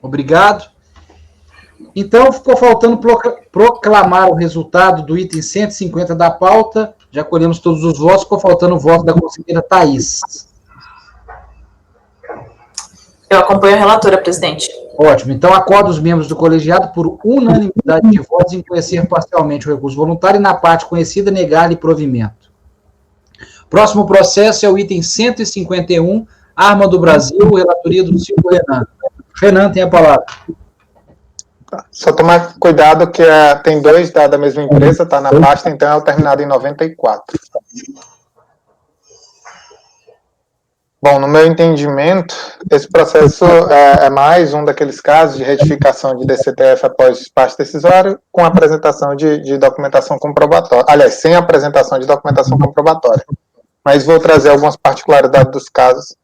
Obrigado. Então, ficou faltando proclamar o resultado do item 150 da pauta. Já colhemos todos os votos, ficou faltando o voto da conselheira Thaís. Eu acompanho a relatora, presidente. Ótimo. Então, acordo os membros do colegiado por unanimidade de votos em conhecer parcialmente o recurso voluntário e, na parte conhecida, negar-lhe provimento. Próximo processo é o item 151, Arma do Brasil, relatoria do Silvio Renan. Renan, tem a palavra. Só tomar cuidado que tem dois da mesma empresa, está na pasta, então é o terminado em 94. Bom, no meu entendimento, esse processo é mais um daqueles casos de retificação de DCTF após despacho decisório, com apresentação de documentação comprobatória. Aliás, sem apresentação de documentação comprobatória. Mas vou trazer algumas particularidades dos casos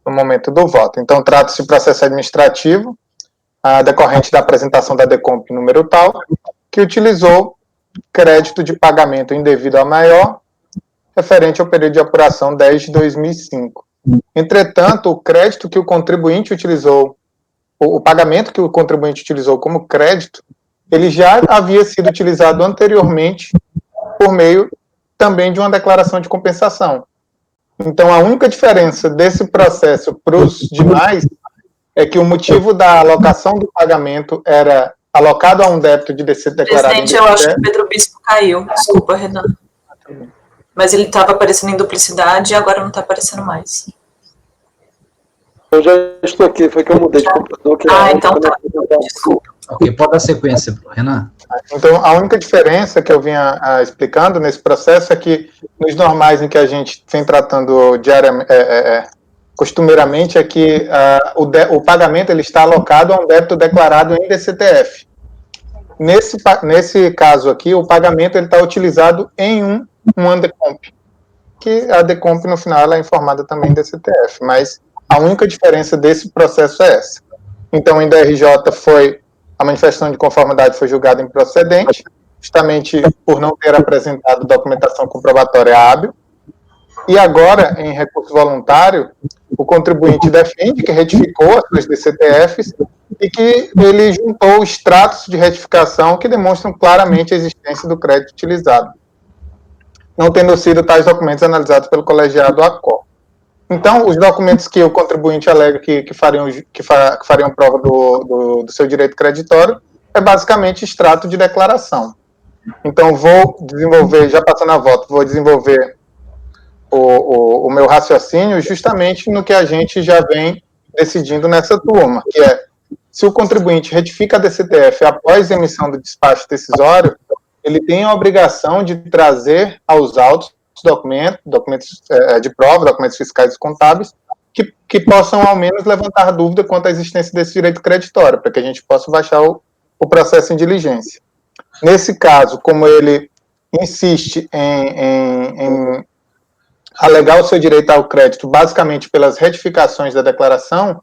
no momento do voto. Então, trata-se de processo administrativo, decorrente da apresentação da DECOMP número tal, que utilizou crédito de pagamento indevido a maior, referente ao período de apuração 10 de 2005. Entretanto, o crédito que o contribuinte utilizou, o pagamento que o contribuinte utilizou como crédito, ele já havia sido utilizado anteriormente por meio também de uma declaração de compensação. Então, a única diferença desse processo para os demais é que o motivo da alocação do pagamento era alocado a um débito de declarado. Presidente, eu acho que o Pedro Bispo caiu. Desculpa, Renan. Mas ele estava aparecendo em duplicidade e agora não está aparecendo mais. Eu já estou aqui, foi que eu mudei de computador. Então tá. Desculpa. Ok, pode dar sequência, Renan. Então, a única diferença que eu vinha explicando nesse processo é que, nos normais em que a gente vem tratando diariamente, costumeiramente, é que o pagamento ele está alocado a um débito declarado em DCTF. Nesse caso aqui, o pagamento ele está utilizado em uma DECOMP, que a DECOMP, no final, ela é informada também em DCTF, mas a única diferença desse processo é essa. Então, em DRJ, a manifestação de conformidade foi julgada improcedente, justamente por não ter apresentado documentação comprobatória hábil, e agora, em recurso voluntário, o contribuinte defende que retificou as suas DCTFs e que ele juntou extratos de retificação que demonstram claramente a existência do crédito utilizado, não tendo sido tais documentos analisados pelo colegiado ACOR. Então, os documentos que o contribuinte alega que fariam prova do seu direito creditório é basicamente extrato de declaração. Então, vou desenvolver, já passando a voto, vou desenvolver o meu raciocínio justamente no que a gente já vem decidindo nessa turma, que é, se o contribuinte retifica a DCTF após a emissão do despacho decisório, ele tem a obrigação de trazer aos autos documentos de prova, documentos fiscais e contábeis, que possam, ao menos, levantar dúvida quanto à existência desse direito creditório, para que a gente possa baixar o processo em diligência. Nesse caso, como ele insiste em alegar o seu direito ao crédito, basicamente pelas retificações da declaração,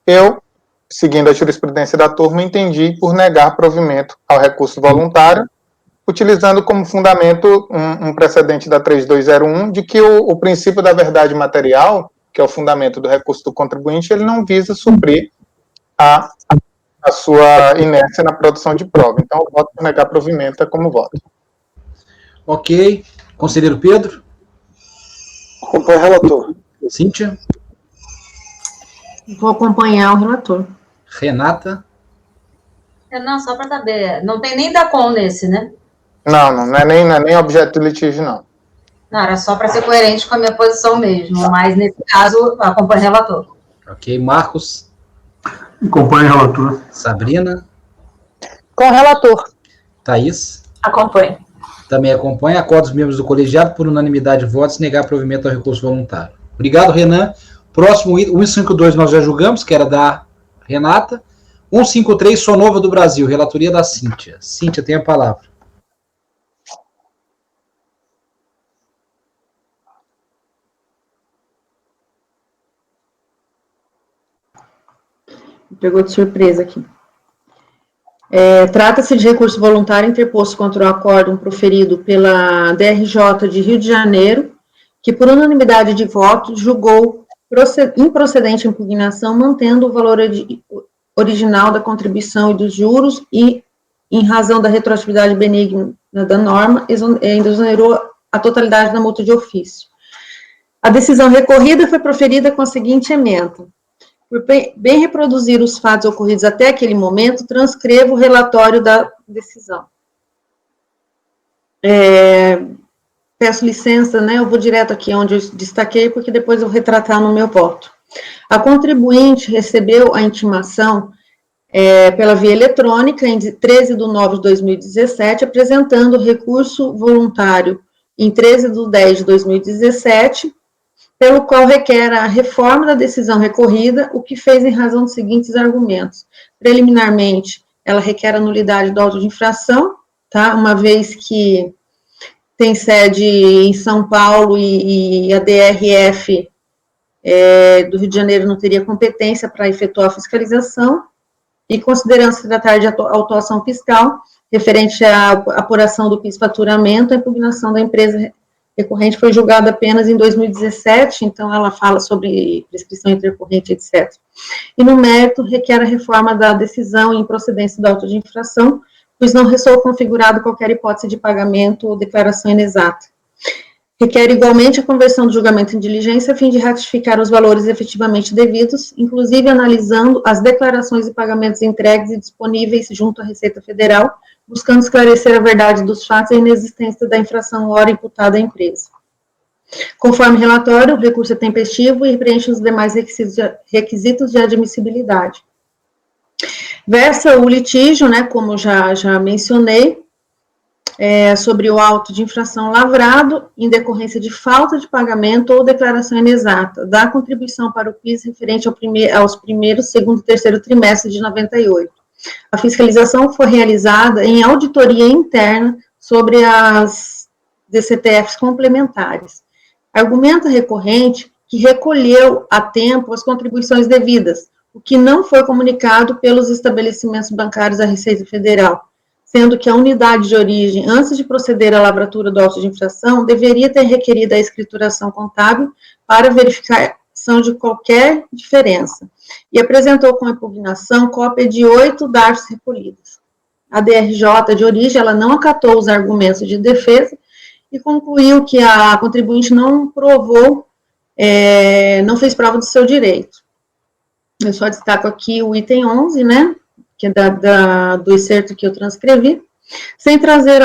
eu, seguindo a jurisprudência da turma, entendi por negar provimento ao recurso voluntário, utilizando como fundamento um precedente da 3201, de que o princípio da verdade material, que é o fundamento do recurso do contribuinte, ele não visa suprir a sua inércia na produção de prova. Então, o voto por negar provimento é como voto. Ok. Conselheiro Pedro? Acompanho o relator. Cíntia? Vou acompanhar o relator. Renata? Não, só para saber, não tem nem DACOM nesse, né? Não é nem objeto de litígio, não. Não, era só para ser coerente com a minha posição mesmo, mas nesse caso, acompanho o relator. Ok. Marcos? Acompanho o relator. Sabrina? Com o relator. Thaís? Acompanho. Também acompanha. Acordo os membros do colegiado por unanimidade de votos negar provimento ao recurso voluntário. Obrigado, Renan. Próximo, 152 nós já julgamos, que era da Renata. 153, Sonova do Brasil, relatoria da Cíntia. Cíntia, tem a palavra. Pegou de surpresa aqui. Trata-se de recurso voluntário interposto contra o acórdão proferido pela DRJ de Rio de Janeiro, que, por unanimidade de votos, julgou improcedente a impugnação, mantendo o valor original da contribuição e dos juros e, em razão da retroatividade benigna da norma, exonerou a totalidade da multa de ofício. A decisão recorrida foi proferida com a seguinte ementa: por bem reproduzir os fatos ocorridos até aquele momento, transcrevo o relatório da decisão. Peço licença, né, eu vou direto aqui onde eu destaquei, porque depois eu vou retratar no meu voto. A contribuinte recebeu a intimação pela via eletrônica em 13 de nove de 2017, apresentando recurso voluntário em 13 de 10 de 2017, pelo qual requer a reforma da decisão recorrida, o que fez em razão dos seguintes argumentos. Preliminarmente, ela requer a nulidade do auto de infração, tá? Uma vez que tem sede em São Paulo e a DRF do Rio de Janeiro não teria competência para efetuar a fiscalização, e considerando se tratar de autuação fiscal, referente à apuração do PIS-faturamento, a impugnação da empresa recorrente foi julgada apenas em 2017, então ela fala sobre prescrição intercorrente, etc. E no mérito, requer a reforma da decisão em procedência do auto de infração, pois não restou configurado qualquer hipótese de pagamento ou declaração inexata. Requer igualmente a conversão do julgamento em diligência a fim de ratificar os valores efetivamente devidos, inclusive analisando as declarações e pagamentos entregues e disponíveis junto à Receita Federal, buscando esclarecer a verdade dos fatos e a inexistência da infração ora imputada à empresa. Conforme relatório, o recurso é tempestivo e preenche os demais requisitos de admissibilidade. Versa o litígio, né, como já mencionei, sobre o auto de infração lavrado em decorrência de falta de pagamento ou declaração inexata da contribuição para o PIS referente aos primeiros, segundo e terceiro trimestre de 98. A fiscalização foi realizada em auditoria interna sobre as DCTFs complementares. Argumenta recorrente que recolheu a tempo as contribuições devidas, o que não foi comunicado pelos estabelecimentos bancários à Receita Federal, sendo que a unidade de origem, antes de proceder à lavratura do auto de infração, deveria ter requerido a escrituração contábil para verificação de qualquer diferença, e apresentou com impugnação cópia de 8 DARFs recolhidas. A DRJ de origem, ela não acatou os argumentos de defesa e concluiu que a contribuinte não provou, não fez prova do seu direito. Eu só destaco aqui o item 11, né, que é do excerto que eu transcrevi, sem trazer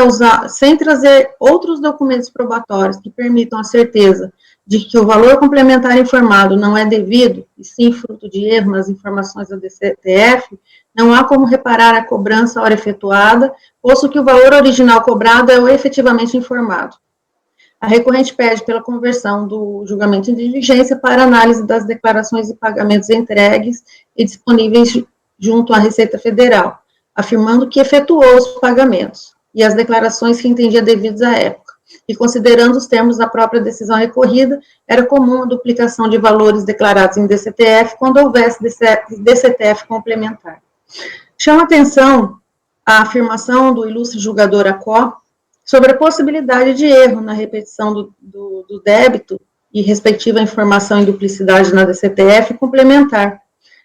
outros documentos probatórios que permitam a certeza de que o valor complementar informado não é devido, e sim fruto de erro nas informações da DCTF, não há como reparar a cobrança à hora efetuada, posto que o valor original cobrado é o efetivamente informado. A recorrente pede pela conversão do julgamento em diligência para análise das declarações e pagamentos entregues e disponíveis junto à Receita Federal, afirmando que efetuou os pagamentos e as declarações que entendia devidos à época, e considerando os termos da própria decisão recorrida, era comum a duplicação de valores declarados em DCTF quando houvesse DCTF complementar. Chama atenção a afirmação do ilustre julgador Acó sobre a possibilidade de erro na repetição do débito e respectiva informação em duplicidade na DCTF complementar,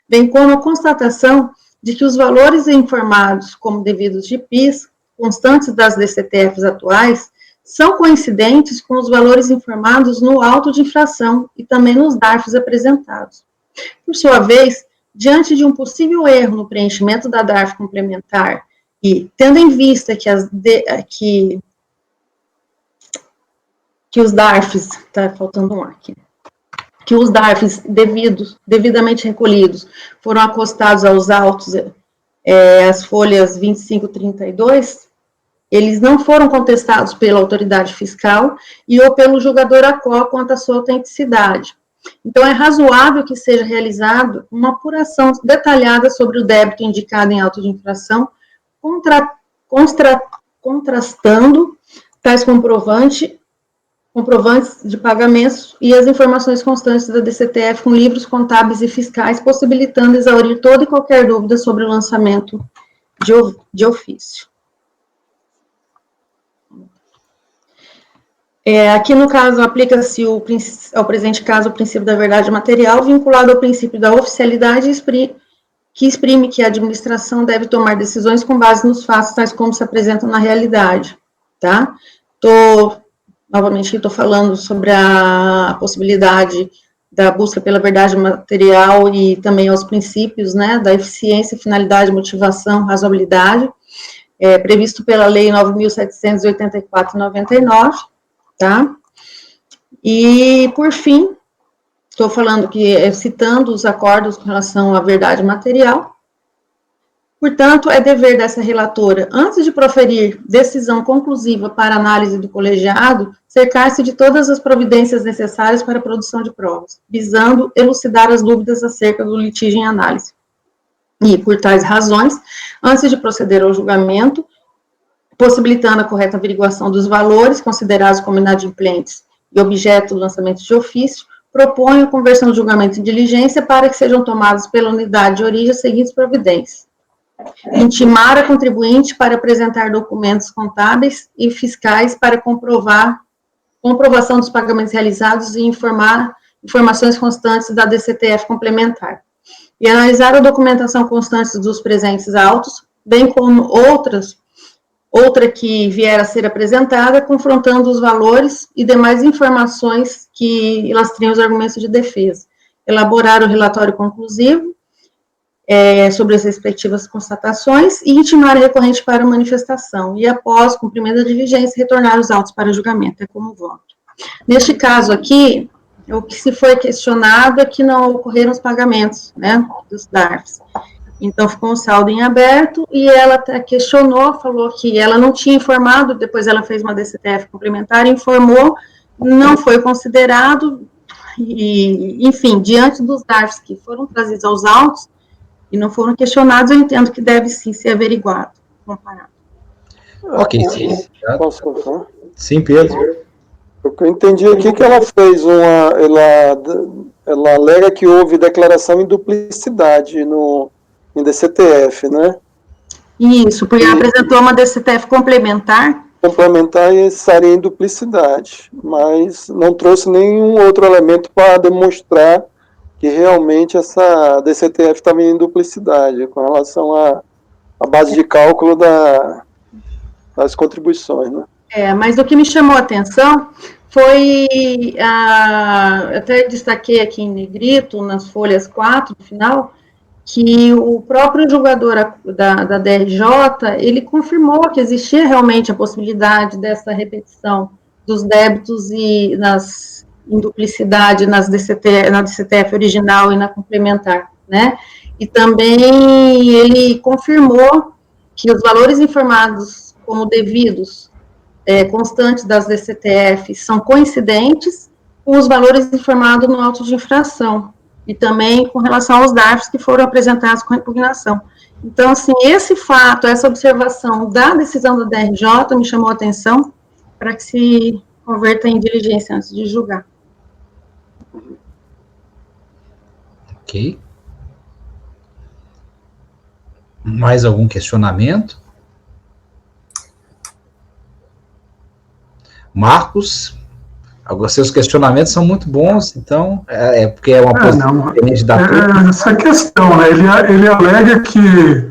bem como a constatação de que os valores informados como devidos de PIS, constantes das DCTFs atuais, são coincidentes com os valores informados no auto de infração e também nos DARFs apresentados. Por sua vez, diante de um possível erro no preenchimento da DARF complementar e tendo em vista que os DARFs, tá faltando um aqui, que os DARFs devidamente recolhidos foram acostados aos autos, as folhas 25 e 32, eles não foram contestados pela autoridade fiscal e ou pelo julgador Acó quanto à sua autenticidade. Então, é razoável que seja realizada uma apuração detalhada sobre o débito indicado em auto de infração, contrastando tais comprovantes de pagamentos e as informações constantes da DCTF com livros contábeis e fiscais, possibilitando exaurir toda e qualquer dúvida sobre o lançamento de ofício. Aqui, no caso, aplica-se ao presente caso o princípio da verdade material, vinculado ao princípio da oficialidade, que exprime que a administração deve tomar decisões com base nos fatos tais como se apresentam na realidade, tá? Novamente, estou falando sobre a possibilidade da busca pela verdade material e também aos princípios, né, da eficiência, finalidade, motivação, razoabilidade, previsto pela Lei 9.784/99, tá? E, por fim, estou falando que, citando os acordos com relação à verdade material. Portanto, é dever dessa relatora, antes de proferir decisão conclusiva para análise do colegiado, cercar-se de todas as providências necessárias para a produção de provas, visando elucidar as dúvidas acerca do litígio em análise. E, por tais razões, antes de proceder ao julgamento, possibilitando a correta averiguação dos valores considerados como inadimplentes e objeto do lançamento de ofício, propõe a conversão do julgamento em diligência para que sejam tomadas pela unidade de origem as seguintes providências: intimar a contribuinte para apresentar documentos contábeis e fiscais para comprovação dos pagamentos realizados e informações constantes da DCTF complementar, e analisar a documentação constante dos presentes autos, bem como outra que vier a ser apresentada, confrontando os valores e demais informações que lastrem os argumentos de defesa, elaborar o relatório conclusivo sobre as respectivas constatações e intimar a recorrente para a manifestação, e após cumprimento da diligência, retornar os autos para julgamento, como voto. Neste caso aqui, o que se foi questionado é que não ocorreram os pagamentos, né, dos DARFs. Então, ficou um saldo em aberto, e ela questionou, falou que ela não tinha informado, depois ela fez uma DCTF complementar, informou, não foi considerado, e, enfim, diante dos DARFs que foram trazidos aos autos, e não foram questionados, eu entendo que deve sim ser averiguado, comparado. Ok, sim. Posso continuar? Sim, Pedro. O que eu entendi aqui que ela fez ela alega que houve declaração em duplicidade em DCTF, né? Isso, porque ela apresentou uma DCTF complementar. Complementar e estaria em duplicidade, mas não trouxe nenhum outro elemento para demonstrar que realmente essa DCTF estava em duplicidade com relação à base de cálculo das contribuições, né? Mas o que me chamou a atenção foi, até destaquei aqui em negrito, nas folhas 4, no final, que o próprio julgador da DRJ, ele confirmou que existia realmente a possibilidade dessa repetição dos débitos em duplicidade na DCTF original e na complementar, né? E também ele confirmou que os valores informados como devidos constantes das DCTF são coincidentes com os valores informados no auto de infração, e também com relação aos DARFs que foram apresentados com impugnação. Então, assim, esse fato, essa observação da decisão da DRJ me chamou a atenção para que se converta em diligência antes de julgar. Ok. Mais algum questionamento? Marcos? Agora, seus questionamentos são muito bons, então, porque é uma posição diferente da tua. Essa questão, né, ele alega que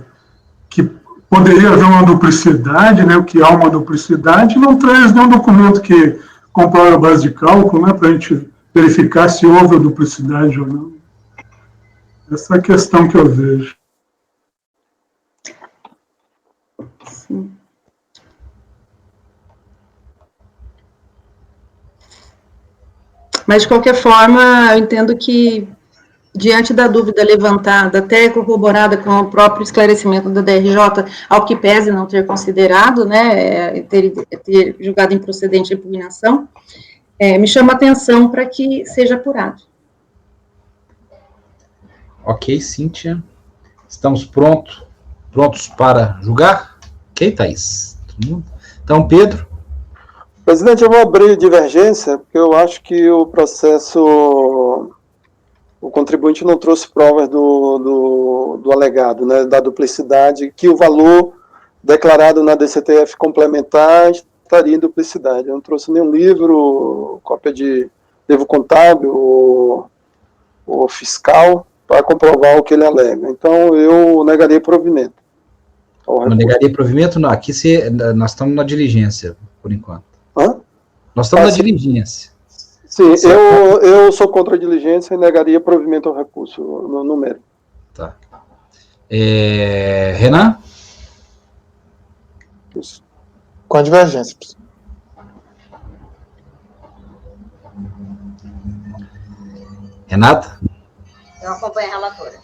poderia haver uma duplicidade, né, que há uma duplicidade, e não traz nenhum documento que comprove a base de cálculo, né, para a gente verificar se houve a duplicidade ou não. Essa é a questão que eu vejo. Sim. Mas, de qualquer forma, eu entendo que, diante da dúvida levantada, até corroborada com o próprio esclarecimento da DRJ, ao que pese não ter considerado, né, ter julgado improcedente a impugnação, me chama a atenção para que seja apurado. Ok, Cíntia. Estamos prontos para julgar? Ok, Thaís? Todo mundo? Então, Pedro. Presidente, eu vou abrir divergência, porque eu acho que o processo, o contribuinte não trouxe provas do alegado, né, da duplicidade, que o valor declarado na DCTF complementar estaria em duplicidade. Eu não trouxe nenhum livro, cópia de livro contábil ou fiscal, para comprovar o que ele alega. Então, eu negaria provimento. Não negaria provimento? Não, aqui nós estamos na diligência, por enquanto. Hã? Nós estamos na diligência. Sim, eu sou contra a diligência e negaria provimento ao recurso no mérito. Tá. Renan? Isso. Com a divergência. Renata? Eu acompanho a relatora.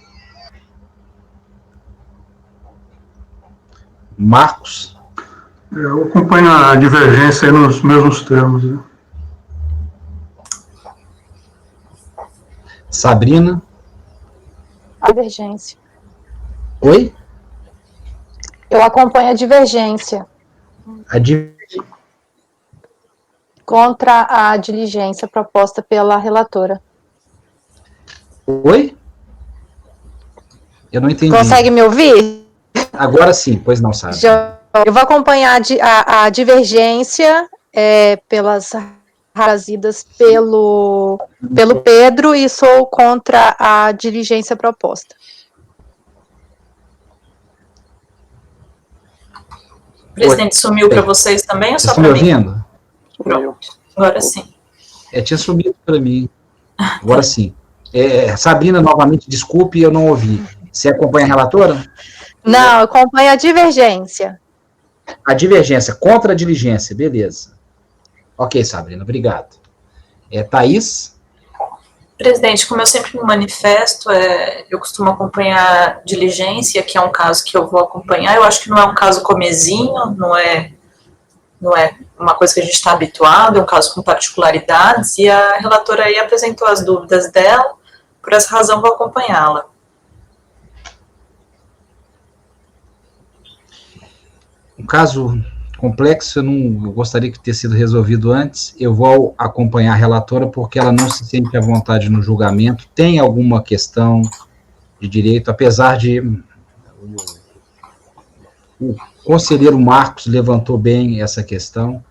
Marcos? Eu acompanho a divergência aí nos mesmos termos. Né? Sabrina? A divergência. Oi? Eu acompanho a divergência contra a diligência proposta pela relatora. Oi? Eu não entendi. Consegue me ouvir? Agora sim, pois não, sabe. Eu vou acompanhar a divergência pelas trazidas pelo Pedro e sou contra a diligência proposta. O presidente sumiu para vocês também ou só Vocês estão para me mim? ouvindo? Pronto, agora sim. Tinha sumido para mim. Agora sim. Sabrina, novamente, desculpe, eu não ouvi. Você acompanha a relatora? Não, eu acompanho a divergência. A divergência, contra a diligência, beleza. Ok, Sabrina, obrigado. Thaís? Presidente, como eu sempre me manifesto, eu costumo acompanhar diligência, que é um caso que eu vou acompanhar. Eu acho que não é um caso comezinho, não é uma coisa que a gente está habituado, é um caso com particularidades, e a relatora aí apresentou as dúvidas dela, por essa razão vou acompanhá-la. Um caso complexo, eu gostaria que tenha sido resolvido antes. Eu vou acompanhar a relatora porque ela não se sente à vontade no julgamento, tem alguma questão de direito, apesar de o conselheiro Marcos levantou bem essa questão,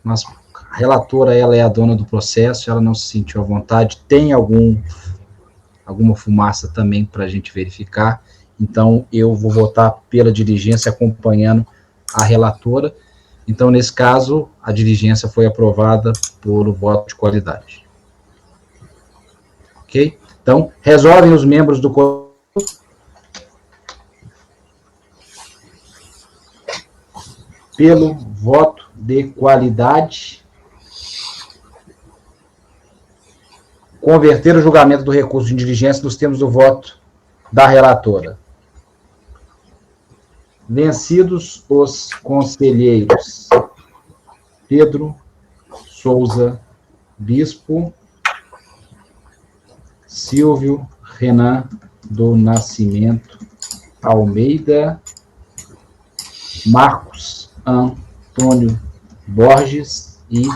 mas a relatora, ela é a dona do processo, ela não se sentiu à vontade, tem alguma fumaça também para a gente verificar, então eu vou votar pela diligência acompanhando a relatora. Então, nesse caso, a diligência foi aprovada por voto de qualidade. Ok? Então, resolvem os membros do corpo. Pelo voto de qualidade. Converter o julgamento do recurso em diligência nos termos do voto da relatora. Vencidos os conselheiros Pedro Souza Bispo, Silvio Renan do Nascimento Almeida, Marcos Antônio Borges e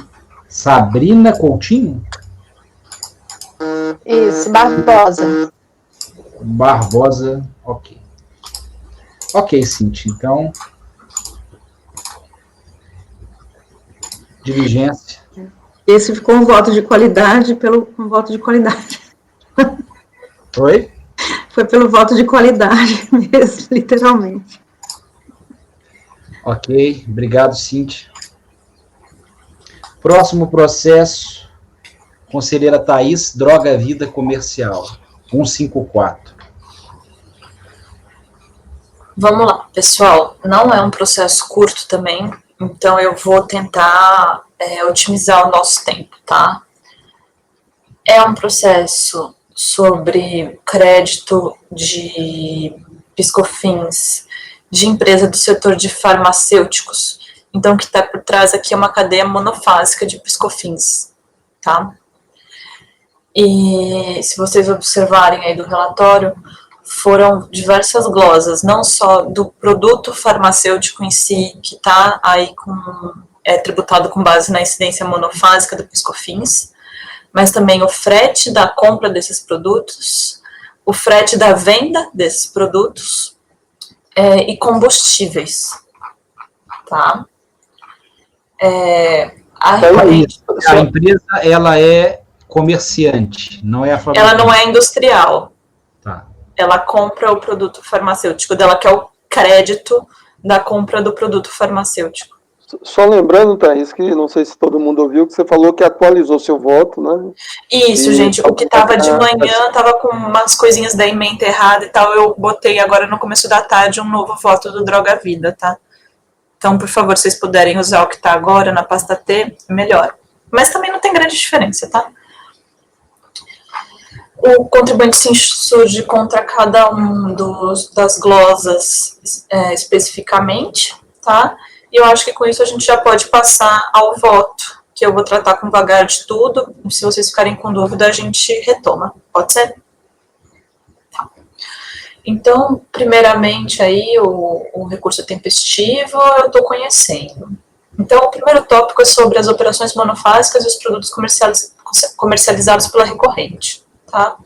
Sabrina Coutinho? Isso, Barbosa. Barbosa, ok. Ok, Cintia, então, diligência. Esse ficou um voto de qualidade um voto de qualidade. Oi? Foi pelo voto de qualidade mesmo, literalmente. Ok, obrigado, Cintia. Próximo processo, conselheira Thaís, Droga Vida Comercial, 154. Vamos lá, pessoal, não é um processo curto também, então eu vou tentar otimizar o nosso tempo, tá? É um processo sobre crédito de PiscoFins de empresa do setor de farmacêuticos, então o que está por trás aqui é uma cadeia monofásica de PiscoFins, tá? E se vocês observarem aí do relatório, foram diversas glosas, não só do produto farmacêutico em si, que está aí tributado com base na incidência monofásica do PiscoFins, mas também o frete da compra desses produtos, o frete da venda desses produtos e combustíveis, tá? A empresa, ela é comerciante, não é a fabricante. Ela não é industrial. Tá. ela compra o produto farmacêutico dela, que é o crédito da compra do produto farmacêutico. Só lembrando, Thaís, que não sei se todo mundo ouviu, que você falou que atualizou seu voto, né? Isso, gente, o que estava de manhã estava com umas coisinhas da emenda errada e tal, eu botei agora no começo da tarde um novo voto do Droga Vida, tá? Então, por favor, se vocês puderem usar o que está agora na pasta T, melhor. Mas também não tem grande diferença, tá? O contribuinte se insurge contra cada um das glosas especificamente, tá? E eu acho que com isso a gente já pode passar ao voto, que eu vou tratar com vagar de tudo. Se vocês ficarem com dúvida, a gente retoma. Pode ser? Tá. Então, primeiramente, aí, o recurso tempestivo eu estou conhecendo. Então, o primeiro tópico é sobre as operações monofásicas e os produtos comercializados pela recorrente, tá?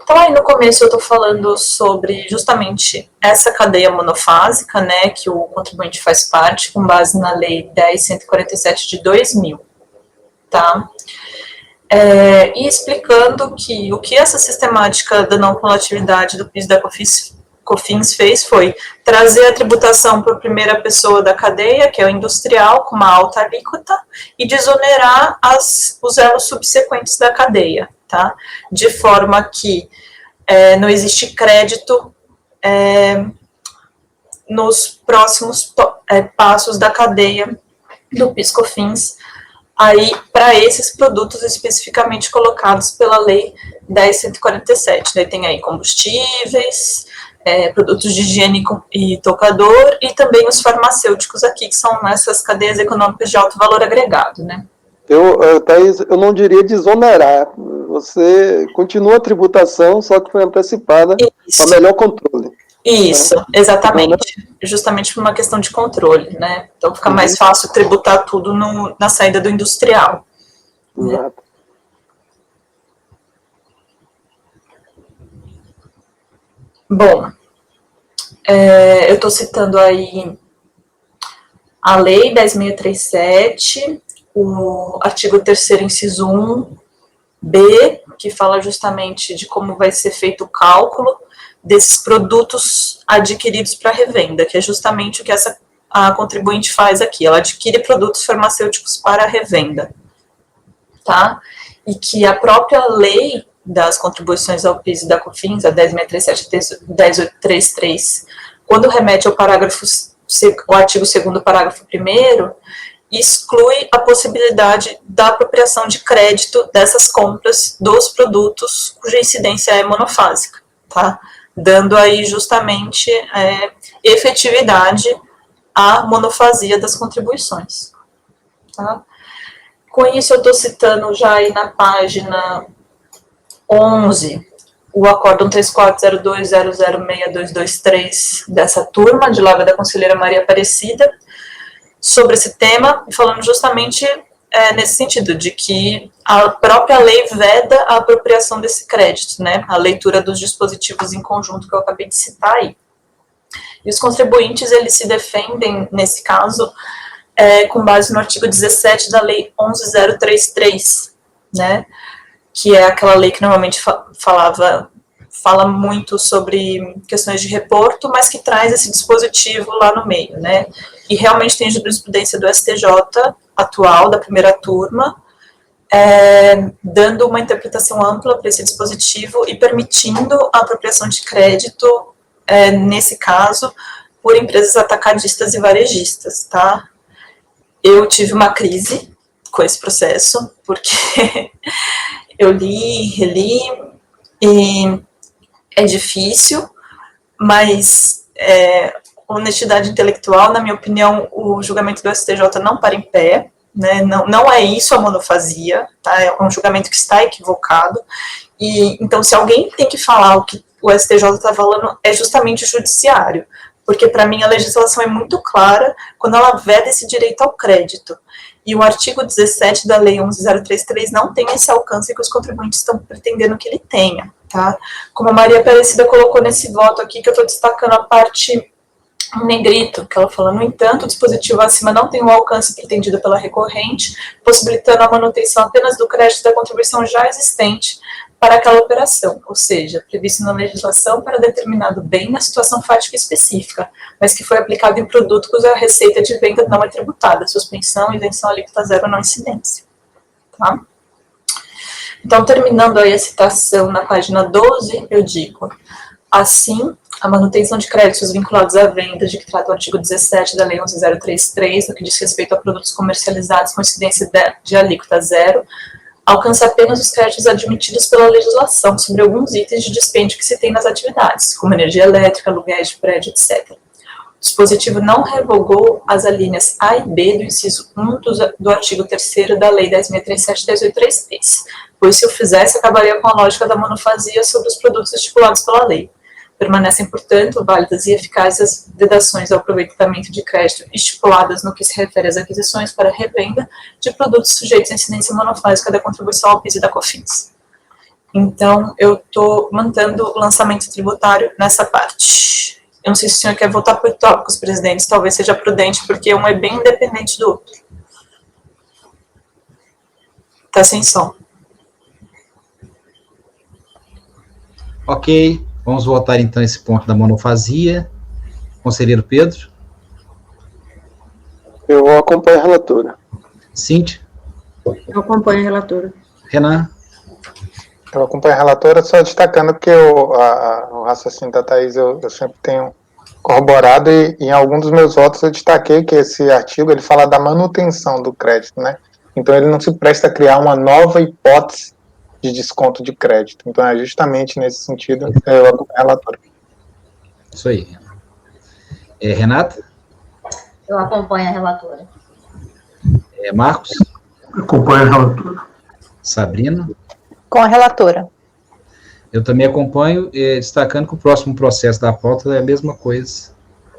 Então, aí no começo eu estou falando sobre justamente essa cadeia monofásica, né, que o contribuinte faz parte, com base na Lei 10.147 de 2000, tá? E explicando que o que essa sistemática da não cumulatividade do PIS da COFINS fez foi trazer a tributação para a primeira pessoa da cadeia, que é o industrial, com uma alta alíquota, e desonerar os elos subsequentes da cadeia, tá? De forma que não existe crédito nos próximos passos da cadeia do PIS/COFINS, aí para esses produtos especificamente colocados pela Lei 10.147. Daí tem aí combustíveis, produtos de higiene e tocador, e também os farmacêuticos aqui, que são essas cadeias econômicas de alto valor agregado, né? Thaís, eu não diria desonerar. Você continua a tributação, só que foi antecipada para melhor controle. Isso, exatamente. Justamente por uma questão de controle, né? Então fica mais fácil tributar tudo na saída do industrial. Exato. Né? Bom, eu estou citando aí a Lei 10.637, o artigo 3º, inciso 1b, que fala justamente de como vai ser feito o cálculo desses produtos adquiridos para revenda, que é justamente o que a contribuinte faz aqui. Ela adquire produtos farmacêuticos para revenda, tá? E que a própria lei das contribuições ao PIS e da COFINS, a 10.637 e 10.833, quando remete ao o artigo 2º, parágrafo 1º, exclui a possibilidade da apropriação de crédito dessas compras dos produtos cuja incidência é monofásica, tá? Dando aí justamente efetividade à monofasia das contribuições, tá? Com isso eu estou citando já aí na página 11, o acórdão 3402006223 dessa turma, de lá da conselheira Maria Aparecida, sobre esse tema, falando justamente nesse sentido, de que a própria lei veda a apropriação desse crédito, né, a leitura dos dispositivos em conjunto que eu acabei de citar aí. E os contribuintes, eles se defendem, nesse caso, com base no artigo 17 da Lei 11.033, né, que é aquela lei que normalmente fala muito sobre questões de reporto, mas que traz esse dispositivo lá no meio, né? E realmente tem jurisprudência do STJ atual, da primeira turma, dando uma interpretação ampla para esse dispositivo e permitindo a apropriação de crédito, nesse caso, por empresas atacadistas e varejistas, tá? Eu tive uma crise com esse processo, porque eu li, reli, e é difícil, mas honestidade intelectual, na minha opinião, o julgamento do STJ não para em pé, né? Não é isso a monofasia, tá? É um julgamento que está equivocado, e então se alguém tem que falar o que o STJ está falando, é justamente o judiciário, porque para mim a legislação é muito clara quando ela veda esse direito ao crédito. E o artigo 17 da Lei 11.033 não tem esse alcance que os contribuintes estão pretendendo que ele tenha, tá? Como a Maria Aparecida colocou nesse voto aqui, que eu estou destacando a parte em negrito, que ela fala, no entanto, o dispositivo acima não tem o alcance pretendido pela recorrente, possibilitando a manutenção apenas do crédito da contribuição já existente para aquela operação, ou seja, previsto na legislação para determinado bem na situação fática específica, mas que foi aplicado em produto cuja receita de venda não é tributada, suspensão, isenção alíquota zero, não incidência. Tá? Então, terminando aí a citação na página 12, eu digo, assim, a manutenção de créditos vinculados à venda, de que trata o artigo 17 da Lei 11.033, no que diz respeito a produtos comercializados com incidência de alíquota zero, alcança apenas os créditos admitidos pela legislação sobre alguns itens de dispêndio que se tem nas atividades, como energia elétrica, aluguéis de prédio, etc. O dispositivo não revogou as alíneas A e B do inciso 1 do artigo 3º da Lei 10.637 e 10.833, pois se o fizesse, acabaria com a lógica da monofasia sobre os produtos estipulados pela lei. Permanecem, portanto, válidas e eficazes as vedações ao aproveitamento de crédito estipuladas no que se refere às aquisições para revenda de produtos sujeitos à incidência monofásica da contribuição ao PIS e da COFINS. Então, eu estou mantendo o lançamento tributário nessa parte. Eu não sei se o senhor quer voltar por tópicos, presidente, talvez seja prudente, porque um é bem independente do outro. Está sem som. Ok, vamos votar então esse ponto da monofasia. Conselheiro Pedro. Eu acompanho a relatora. Cíntia. Eu acompanho a relatora. Renan. Eu acompanho a relatora, só destacando que o raciocínio da Thaís eu sempre tenho corroborado, e em algum dos meus votos eu destaquei que esse artigo ele fala da manutenção do crédito, né? Então ele não se presta a criar uma nova hipótese de desconto de crédito. Então é justamente nesse sentido que eu acompanho a relatora. Isso aí. Renata. Eu acompanho a relatora. Marcos. Acompanho a relatora. Sabrina. Com a relatora. Eu também acompanho, destacando que o próximo processo da pauta é a mesma coisa.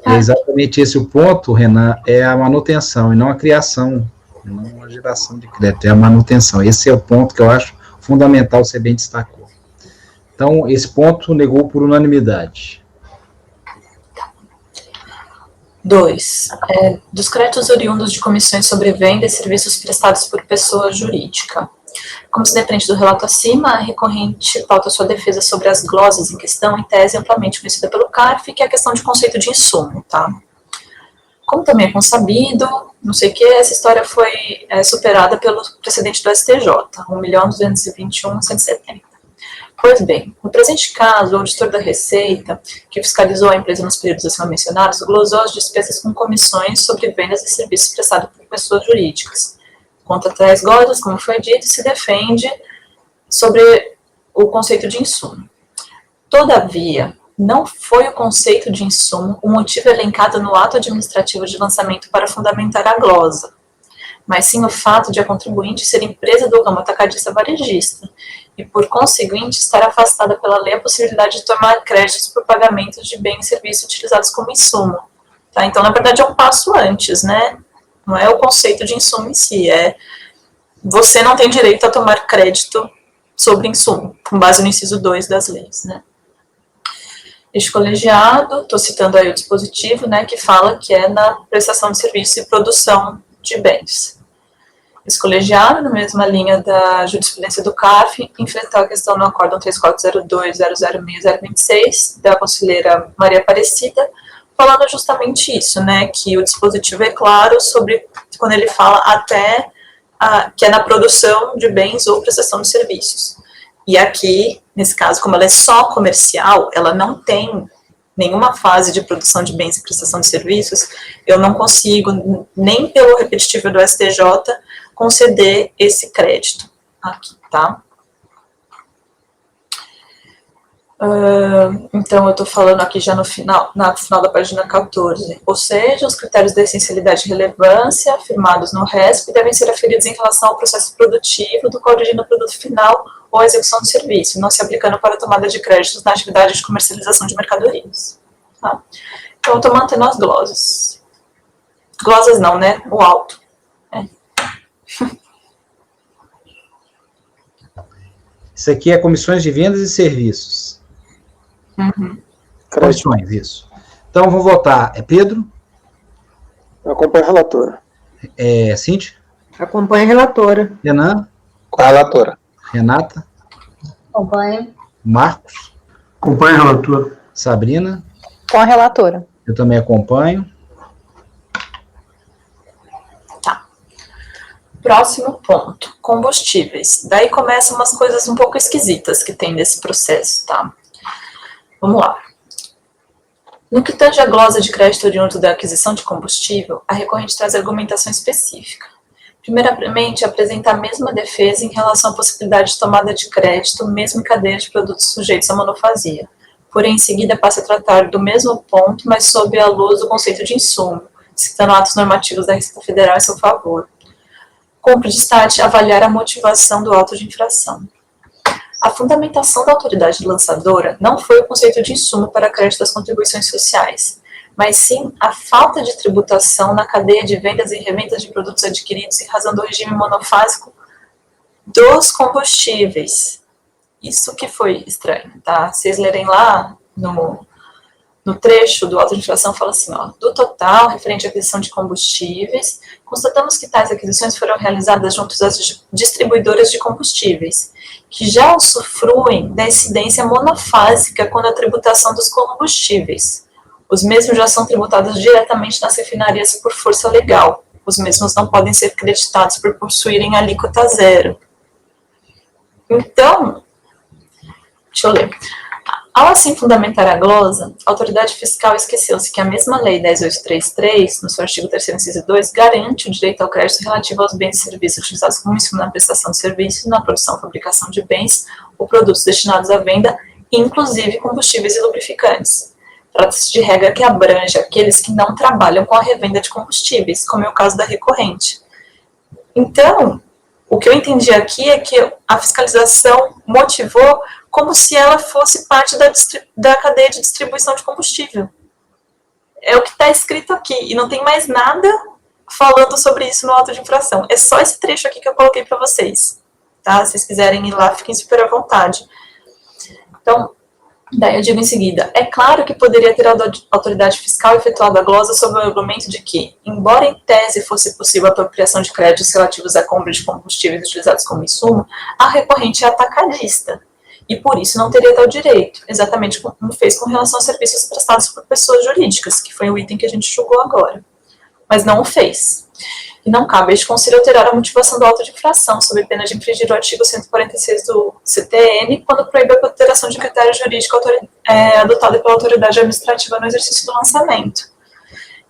É exatamente esse o ponto, Renan, é a manutenção, e não a criação, não a geração de crédito, é a manutenção. Esse é o ponto que eu acho fundamental, você bem destacou. Então, esse ponto negou por unanimidade. 2. Dos créditos oriundos de comissões sobre venda e serviços prestados por pessoa jurídica. Como se depende do relato acima, a recorrente pauta sua defesa sobre as glosas em questão, em tese amplamente conhecida pelo CARF, que é a questão de conceito de insumo, tá? Como também é consabido, não sei o que, essa história foi superada pelo precedente do STJ, 1.221.170. Pois bem, no presente caso, o auditor da Receita, que fiscalizou a empresa nos períodos acima mencionados, glosou as despesas com comissões sobre vendas e serviços prestados por pessoas jurídicas. Contra tais glosas, como foi dito, se defende sobre o conceito de insumo. Todavia, não foi o conceito de insumo o motivo elencado no ato administrativo de lançamento para fundamentar a glosa, mas sim o fato de a contribuinte ser empresa do ramo atacadista varejista e, por conseguinte, estar afastada pela lei a possibilidade de tomar créditos por pagamentos de bens e serviços utilizados como insumo. Tá? Então, na verdade, é um passo antes, né? Não é o conceito de insumo em si, você não tem direito a tomar crédito sobre insumo, com base no inciso 2 das leis, né? Este colegiado, estou citando aí o dispositivo, né, que fala que é na prestação de serviço e produção de bens. Esse colegiado, na mesma linha da jurisprudência do CARF, enfrentou a questão no acórdão 3402.006.026 da conselheira Maria Aparecida, falando justamente isso, né, que o dispositivo é claro sobre, quando ele fala até, que é na produção de bens ou prestação de serviços. E aqui, nesse caso, como ela é só comercial, ela não tem nenhuma fase de produção de bens e prestação de serviços, eu não consigo, nem pelo repetitivo do STJ, conceder esse crédito aqui, tá? Então, eu estou falando aqui já no final da página 14. Ou seja, os critérios da essencialidade e relevância afirmados no RESP devem ser aferidos em relação ao processo produtivo do qual origina o produto final ou a execução do serviço, não se aplicando para a tomada de créditos na atividade de comercialização de mercadorias. Tá? Então, eu estou mantendo as glosas. Glosas não, né? O alto. Isso aqui é comissões de vendas e serviços. Uhum. Comissões, isso. Então, vamos votar. Pedro? Eu acompanho a relatora. Cíntia? Acompanho a relatora. Renan? Com a relatora. Renata? Acompanho. Marcos, Acompanha, relator. Sabrina, Com a relatora. eu também acompanho. Próximo ponto, combustíveis. Daí começam umas coisas um pouco esquisitas que tem nesse processo, tá? Vamos lá. No que tange a glosa de crédito oriundo da aquisição de combustível, a recorrente traz argumentação específica. Primeiramente, apresenta a mesma defesa em relação à possibilidade de tomada de crédito, mesmo em cadeia de produtos sujeitos à monofasia. Porém, em seguida, passa a tratar do mesmo ponto, mas sob a luz do conceito de insumo, citando atos normativos da Receita Federal em seu favor. Cumpre destaque avaliar a motivação do auto de infração. A fundamentação da autoridade lançadora não foi o conceito de insumo para crédito das contribuições sociais, mas sim a falta de tributação na cadeia de vendas e revendas de produtos adquiridos em razão do regime monofásico dos combustíveis. Isso que foi estranho, tá? Vocês lerem lá no trecho do auto de infração, fala assim, ó, do total referente à aquisição de combustíveis, constatamos que tais aquisições foram realizadas junto às distribuidoras de combustíveis, que já usufruem da incidência monofásica quando a tributação dos combustíveis. Os mesmos já são tributados diretamente nas refinarias por força legal. Os mesmos não podem ser creditados por possuírem alíquota zero. Então, deixa eu ler. Ao assim fundamentar a glosa, a autoridade fiscal esqueceu-se que a mesma lei 10.833, no seu artigo 3º, inciso 2, garante o direito ao crédito relativo aos bens e serviços utilizados como insumo na prestação de serviços, na produção e fabricação de bens ou produtos destinados à venda, inclusive combustíveis e lubrificantes. Trata-se de regra que abrange aqueles que não trabalham com a revenda de combustíveis, como é o caso da recorrente. Então, o que eu entendi aqui é que a fiscalização motivou como se ela fosse parte da cadeia de distribuição de combustível. É o que está escrito aqui, e não tem mais nada falando sobre isso no auto de infração. É só esse trecho aqui que eu coloquei para vocês, tá? Se vocês quiserem ir lá, fiquem super à vontade. Então, daí eu digo em seguida, é claro que poderia ter a autoridade fiscal efetuado a glosa sob o argumento de que, embora em tese fosse possível a apropriação de créditos relativos à compra de combustíveis utilizados como insumo, a recorrente é atacadista, e por isso não teria tal direito, exatamente como fez com relação aos serviços prestados por pessoas jurídicas, que foi o item que a gente julgou agora, mas não o fez. E não cabe a este conselho alterar a motivação do auto de infração, sob pena de infringir o artigo 146 do CTN, quando proíbe a alteração de critério jurídico adotado pela autoridade administrativa no exercício do lançamento.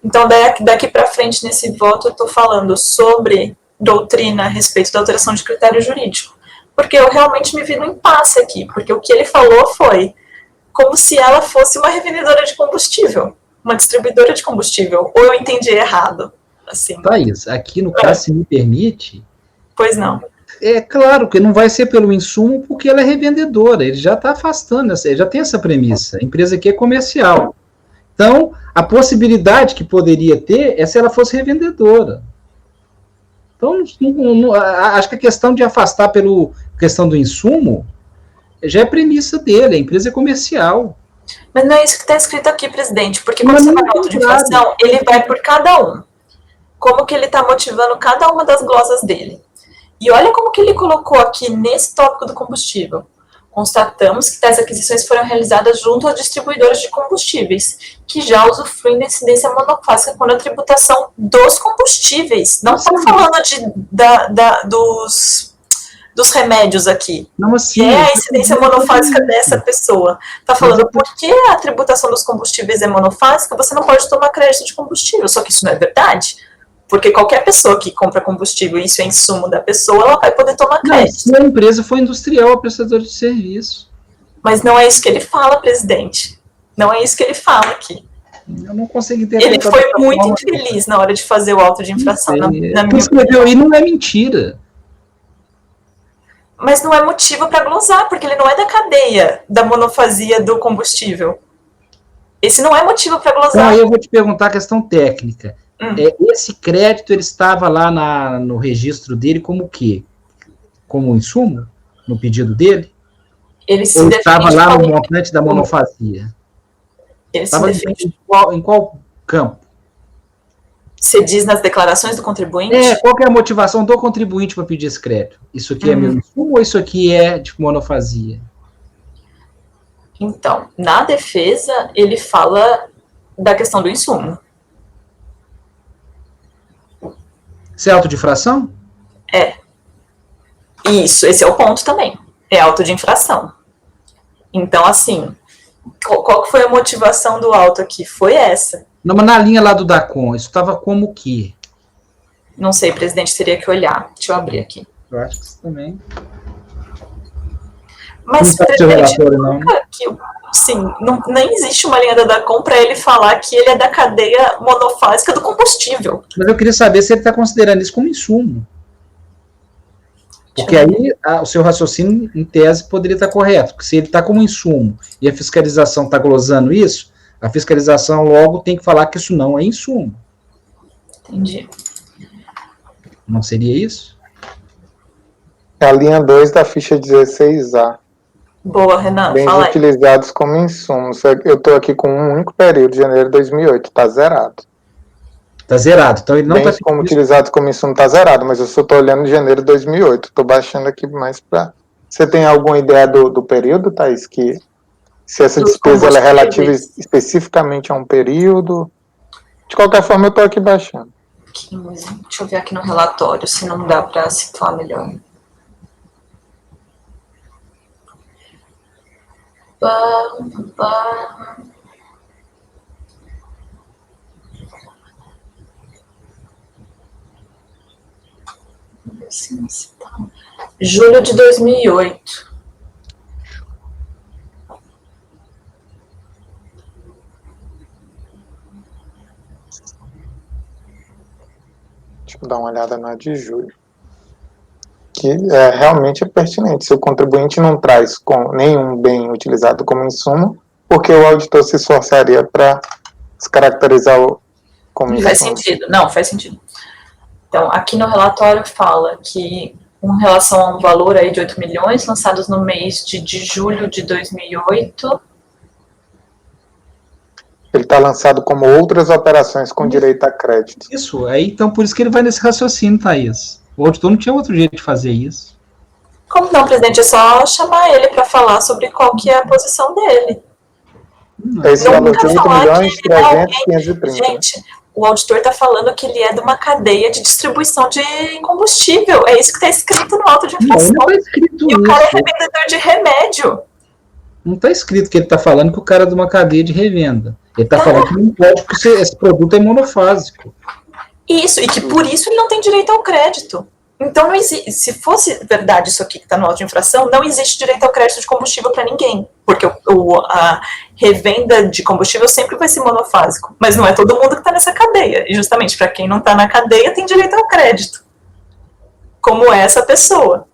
Então, daqui para frente, nesse voto, eu estou falando sobre doutrina a respeito da alteração de critério jurídico, porque eu realmente me vi no impasse aqui, porque o que ele falou foi como se ela fosse uma revendedora de combustível, uma distribuidora de combustível, ou eu entendi errado? Assim. Thaís, aqui no caso, se me permite... Pois não. É claro que não vai ser pelo insumo, porque ela é revendedora, ele já está afastando, já tem essa premissa, a empresa aqui é comercial. Então, a possibilidade que poderia ter é se ela fosse revendedora. Então, acho que a questão de afastar pela questão do insumo já é premissa dele, a empresa é comercial. Mas não é isso que está escrito aqui, presidente, porque quando você vai no auto de infração, ele vai por cada um. Como que ele está motivando cada uma das glosas dele. E olha como que ele colocou aqui nesse tópico do combustível. Constatamos que tais aquisições foram realizadas junto às distribuidoras de combustíveis, que já usufruem da incidência monofásica quando a tributação dos combustíveis. Não estamos falando dos remédios aqui. Não, assim, é a incidência monofásica dessa pessoa. Está falando, porque a tributação dos combustíveis é monofásica, você não pode tomar crédito de combustível. Só que isso não é verdade. Porque qualquer pessoa que compra combustível e isso é insumo da pessoa, ela vai poder tomar crédito. Se a empresa for industrial ou prestadora de serviço. Mas não é isso que ele fala, presidente. Não é isso que ele fala aqui. Eu não consigo entender. Ele foi muito infeliz na hora de fazer o auto de infração. Na minha opinião. E não é mentira. Mas não é motivo para glosar, porque ele não é da cadeia da monofasia do combustível. Esse não é motivo para glosar. Então, aí eu vou te perguntar a questão técnica. Esse crédito, ele estava lá no registro dele como o quê? Como insumo? No pedido dele? Ele se ou estava lá no montante da monofasia? Ele estava se defende. Em qual campo? Você diz nas declarações do contribuinte? Qual que é a motivação do contribuinte para pedir esse crédito? Isso aqui é meu insumo ou isso aqui é de monofasia? Então, na defesa, ele fala da questão do insumo. Isso é auto de infração? Isso, esse é o ponto também. É auto de infração. Então, assim, qual que foi a motivação do auto aqui? Foi essa. Não, mas na linha lá do DACOM, isso estava como o quê? Não sei, presidente, teria que olhar. Deixa eu abrir aqui. Eu acho que isso também. Mas, Não tá no seu presidente, relatório, não. sim, nem existe uma linha da DACOM para ele falar que ele é da cadeia monofásica do combustível. Mas eu queria saber se ele está considerando isso como insumo. Porque aí o seu raciocínio, em tese, poderia estar correto. Porque se ele está como insumo e a fiscalização está glosando isso, a fiscalização logo tem que falar que isso não é insumo. Entendi. Não seria isso? É a linha 2 da ficha 16A. Boa, Renan, Bens fala aí. utilizados como insumos. Eu estou aqui com um único período, de janeiro de 2008, está zerado. Está zerado. Então ele não está. Bens como utilizados como insumo está zerado, mas eu só estou olhando de janeiro de 2008. Estou baixando aqui mais para... Você tem alguma ideia do período, Thaís? Que se essa Dos despesa ela é relativa combustíveis. especificamente a um período? De qualquer forma, eu estou aqui baixando. 15. Deixa eu ver aqui no relatório se não dá para situar melhor. Julho de 2008. Deixa eu dar uma olhada na de julho. Que realmente é pertinente. Se o contribuinte não traz nenhum bem utilizado como insumo, porque o auditor se esforçaria para descaracterizar como insumo. Faz sentido. Não, faz sentido. Então, aqui no relatório fala que, com relação a um valor aí de 8 milhões, lançados no mês de julho de 2008... Ele está lançado como outras operações com direito a crédito. Isso, aí então por isso que ele vai nesse raciocínio, Thaís. O auditor não tinha outro jeito de fazer isso. Como não, presidente? É só chamar ele para falar sobre qual que é a posição dele. Esse valor de Nunca 8 falar milhões, que 300, 530. Gente, o auditor está falando que ele é de uma cadeia de distribuição de combustível. É isso que está escrito no auto de infração. Não está escrito E o cara é isso. revendedor de remédio. Não está escrito que ele está falando que o cara é de uma cadeia de revenda. Ele está falando que não pode, porque esse produto é monofásico. Isso, e que por isso ele não tem direito ao crédito. Então, não existe, se fosse verdade isso aqui que está no auto de infração, não existe direito ao crédito de combustível para ninguém, porque a revenda de combustível sempre vai ser monofásico, mas não é todo mundo que está nessa cadeia, e justamente para quem não está na cadeia tem direito ao crédito, como é essa pessoa.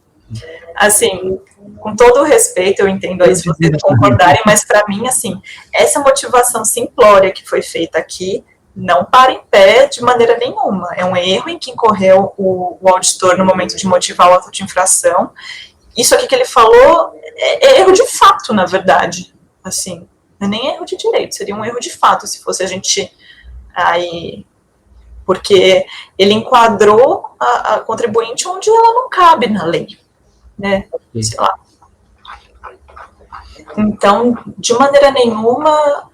Assim, com todo o respeito, eu entendo aí se vocês concordarem, mas para mim, assim, essa motivação simplória que foi feita aqui não para em pé de maneira nenhuma. É um erro em que incorreu o auditor no momento de motivar o auto de infração. Isso aqui que ele falou é erro de fato, na verdade. Assim, não é nem erro de direito, seria um erro de fato se fosse a gente aí... Porque ele enquadrou a contribuinte onde ela não cabe na lei, né? Sei lá. Então, de maneira nenhuma,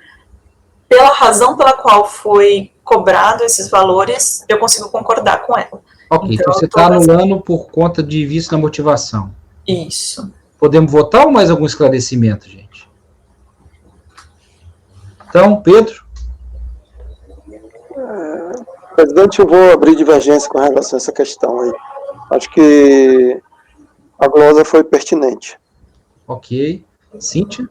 pela razão pela qual foi cobrado esses valores, eu consigo concordar com ela. Ok, então você está anulando por conta de vício na motivação. Isso. Podemos votar ou mais algum esclarecimento, gente? Então, Pedro? Presidente, eu vou abrir divergência com relação a essa questão aí. Acho que a glosa foi pertinente. Ok. Cíntia?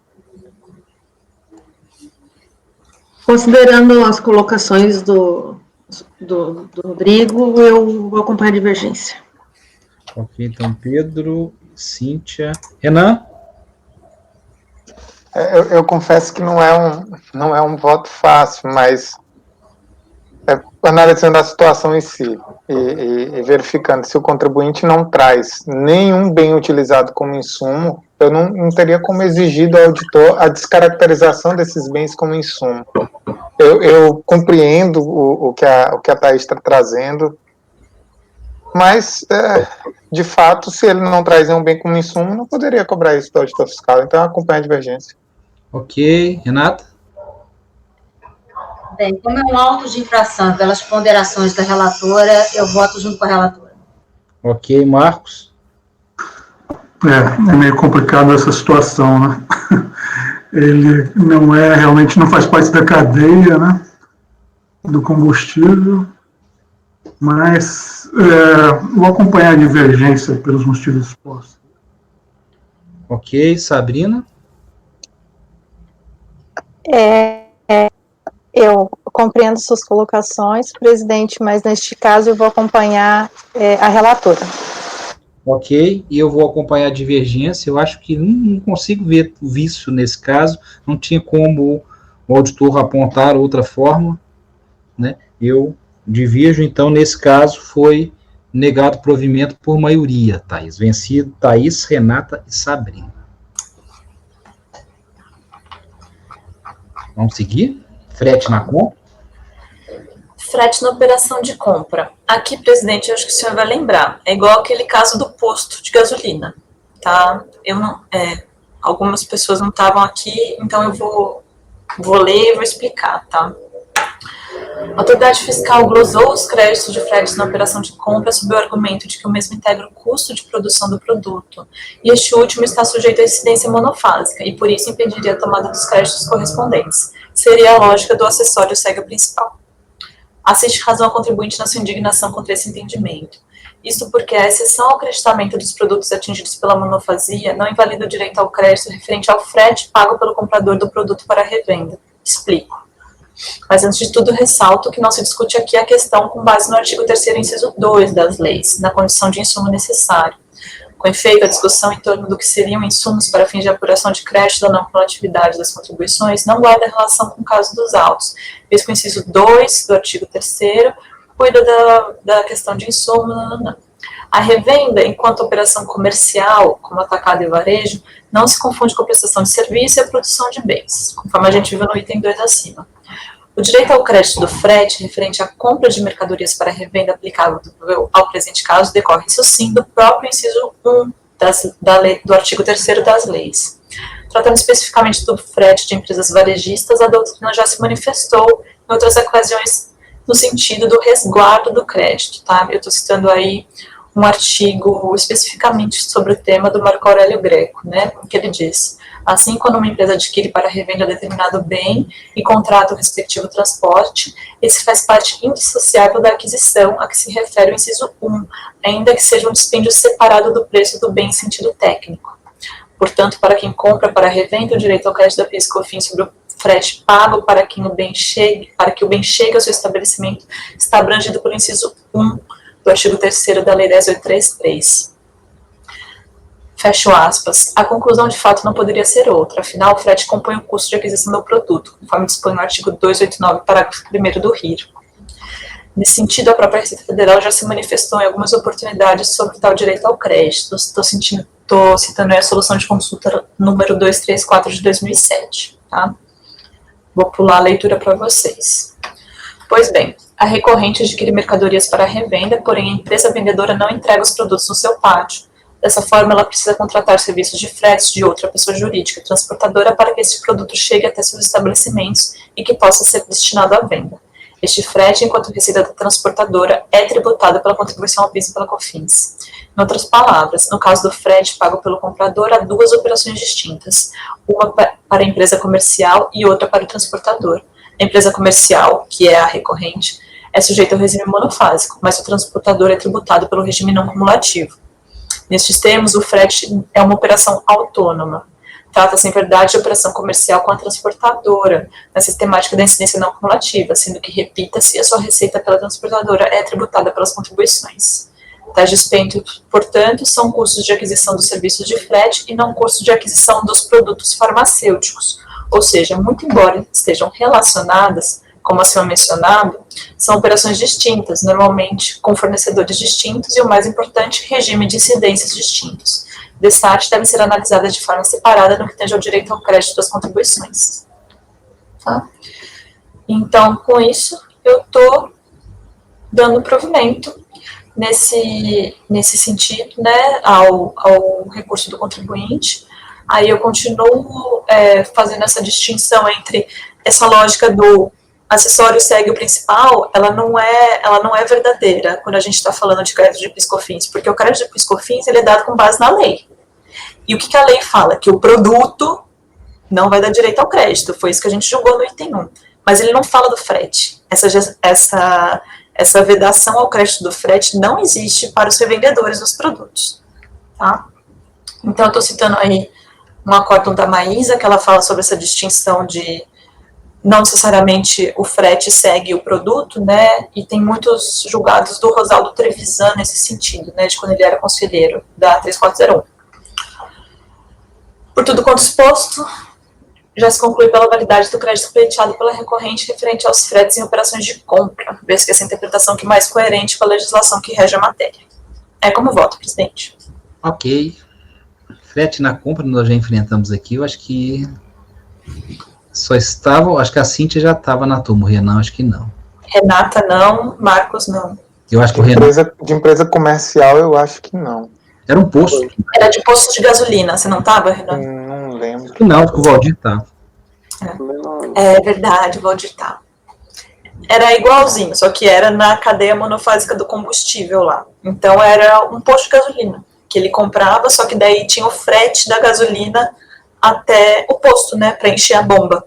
Considerando as colocações do Rodrigo, eu vou acompanhar a divergência. Ok, então Pedro, Cíntia. Renan? Eu confesso que não é um voto fácil, mas analisando a situação em si e verificando se o contribuinte não traz nenhum bem utilizado como insumo, eu não teria como exigir do auditor a descaracterização desses bens como insumo. Eu compreendo o que a Thaís está trazendo, mas, de fato, se ele não traz nenhum bem como insumo, não poderia cobrar isso do auditor fiscal, então eu acompanho a divergência. Ok. Renata? Bem, como é um auto de infração pelas ponderações da relatora, eu voto junto com a relatora. Ok. Marcos? É meio complicado essa situação, né? Ele não realmente não faz parte da cadeia, né, do combustível, mas vou acompanhar a divergência pelos motivos expostos. Ok. Sabrina? Eu compreendo suas colocações, presidente, mas neste caso eu vou acompanhar a relatora. Ok, e eu vou acompanhar a divergência. Eu acho que não consigo ver vício nesse caso. Não tinha como o auditor apontar outra forma, né? Eu divirjo, então, nesse caso, foi negado provimento por maioria, Thaís. Vencido, Thaís, Renata e Sabrina. Vamos seguir? Frete na compra. Frete na operação de compra. Aqui, presidente, eu acho que o senhor vai lembrar. É igual aquele caso do posto de gasolina, tá? Eu não, algumas pessoas não estavam aqui, então eu vou ler e vou explicar, tá? A autoridade fiscal glosou os créditos de frete na operação de compra sob o argumento de que o mesmo integra o custo de produção do produto, e este último está sujeito à incidência monofásica, e por isso impediria a tomada dos créditos correspondentes. Seria a lógica do acessório cega principal. Assiste razão ao contribuinte na sua indignação contra esse entendimento. Isto porque a exceção ao creditamento dos produtos atingidos pela monofasia não invalida o direito ao crédito referente ao frete pago pelo comprador do produto para a revenda. Explico. Mas, antes de tudo, ressalto que não se discute aqui a questão com base no artigo 3º, inciso 2 das leis, na condição de insumo necessário. Com efeito, a discussão em torno do que seriam insumos para fins de apuração de crédito da não cumulatividade das contribuições não guarda relação com o caso dos autos, visto que o inciso 2 do artigo 3º cuida da questão de insumo. A revenda, enquanto operação comercial, como atacado e varejo, não se confunde com a prestação de serviço e a produção de bens, conforme a gente viu no item 2 acima. O direito ao crédito do frete, referente à compra de mercadorias para revenda aplicável ao presente caso, decorre, isso sim, do próprio inciso 1 do artigo 3º das leis. Tratando especificamente do frete de empresas varejistas, a doutrina já se manifestou em outras ocasiões no sentido do resguardo do crédito, tá? Eu estou citando aí um artigo especificamente sobre o tema do Marco Aurélio Greco, né, que ele diz: assim, quando uma empresa adquire para revenda determinado bem e contrata o respectivo transporte, esse faz parte indissociável da aquisição a que se refere o inciso 1, ainda que seja um dispêndio separado do preço do bem em sentido técnico. Portanto, para quem compra para revenda, o direito ao crédito da PIS/COFINS sobre o frete pago para que o bem chegue ao seu estabelecimento está abrangido pelo inciso 1 do artigo 3º da Lei 10.833. Fecho aspas. A conclusão de fato não poderia ser outra, afinal o frete compõe o custo de aquisição do produto, conforme dispõe o artigo 289, parágrafo 1º do RIR. Nesse sentido, a própria Receita Federal já se manifestou em algumas oportunidades sobre tal direito ao crédito. Estou citando aí a solução de consulta número 234 de 2007, tá? Vou pular a leitura para vocês. Pois bem, a recorrente adquire mercadorias para revenda, porém a empresa vendedora não entrega os produtos no seu pátio. Dessa forma, ela precisa contratar serviços de fretes de outra pessoa jurídica transportadora para que este produto chegue até seus estabelecimentos e que possa ser destinado à venda. Este frete, enquanto receita da transportadora, é tributado pela contribuição ao PIS e pela COFINS. Em outras palavras, no caso do frete pago pelo comprador, há duas operações distintas, uma para a empresa comercial e outra para o transportador. A empresa comercial, que é a recorrente, é sujeita ao regime monofásico, mas o transportador é tributado pelo regime não cumulativo. Nestes termos, o frete é uma operação autônoma. Trata-se, em verdade, de operação comercial com a transportadora, na sistemática da incidência não cumulativa, sendo que, repita-se, a sua receita pela transportadora é tributada pelas contribuições. Tais dispendios, portanto, são custos de aquisição dos serviços de frete e não custos de aquisição dos produtos farmacêuticos. Ou seja, muito embora estejam relacionadas, como acima mencionado, são operações distintas, normalmente com fornecedores distintos e, o mais importante, regime de incidências distintos. Dessarte devem ser analisadas de forma separada no que tange ao direito ao crédito das contribuições. Tá? Então, com isso, eu estou dando provimento nesse sentido, né, ao recurso do contribuinte, Aí eu continuo fazendo essa distinção entre essa lógica do acessório segue o principal, ela não é verdadeira quando a gente está falando de crédito de PIS/COFINS, porque o crédito de PIS/COFINS ele é dado com base na lei. E o que a lei fala? Que o produto não vai dar direito ao crédito, foi isso que a gente julgou no item 1. Mas ele não fala do frete. Essa vedação ao crédito do frete não existe para os revendedores dos produtos. Tá? Então, eu estou citando aí um acórdão da Maísa, que ela fala sobre essa distinção de não necessariamente o frete segue o produto, né, e tem muitos julgados do Rosaldo Trevisan nesse sentido, né, de quando ele era conselheiro da 3401. Por tudo quanto exposto, já se conclui pela validade do crédito pleiteado pela recorrente referente aos fretes em operações de compra, vez que essa interpretação que é mais coerente com a legislação que rege a matéria. É como voto, presidente. Ok. Frete na compra nós já enfrentamos aqui, eu acho que só estavam, acho que a Cíntia já estava na turma, o Renan acho que não. Renata não, Marcos não. Eu acho que o Renan... De empresa comercial, eu acho que não. Era um posto. Era de postos de gasolina, você não estava, Renan? Não lembro. Não, que o Valdir tá. É verdade, o Valdir tá. Era igualzinho, só que era na cadeia monofásica do combustível lá. Então era um posto de gasolina que ele comprava, só que daí tinha o frete da gasolina até o posto, né, para encher a bomba.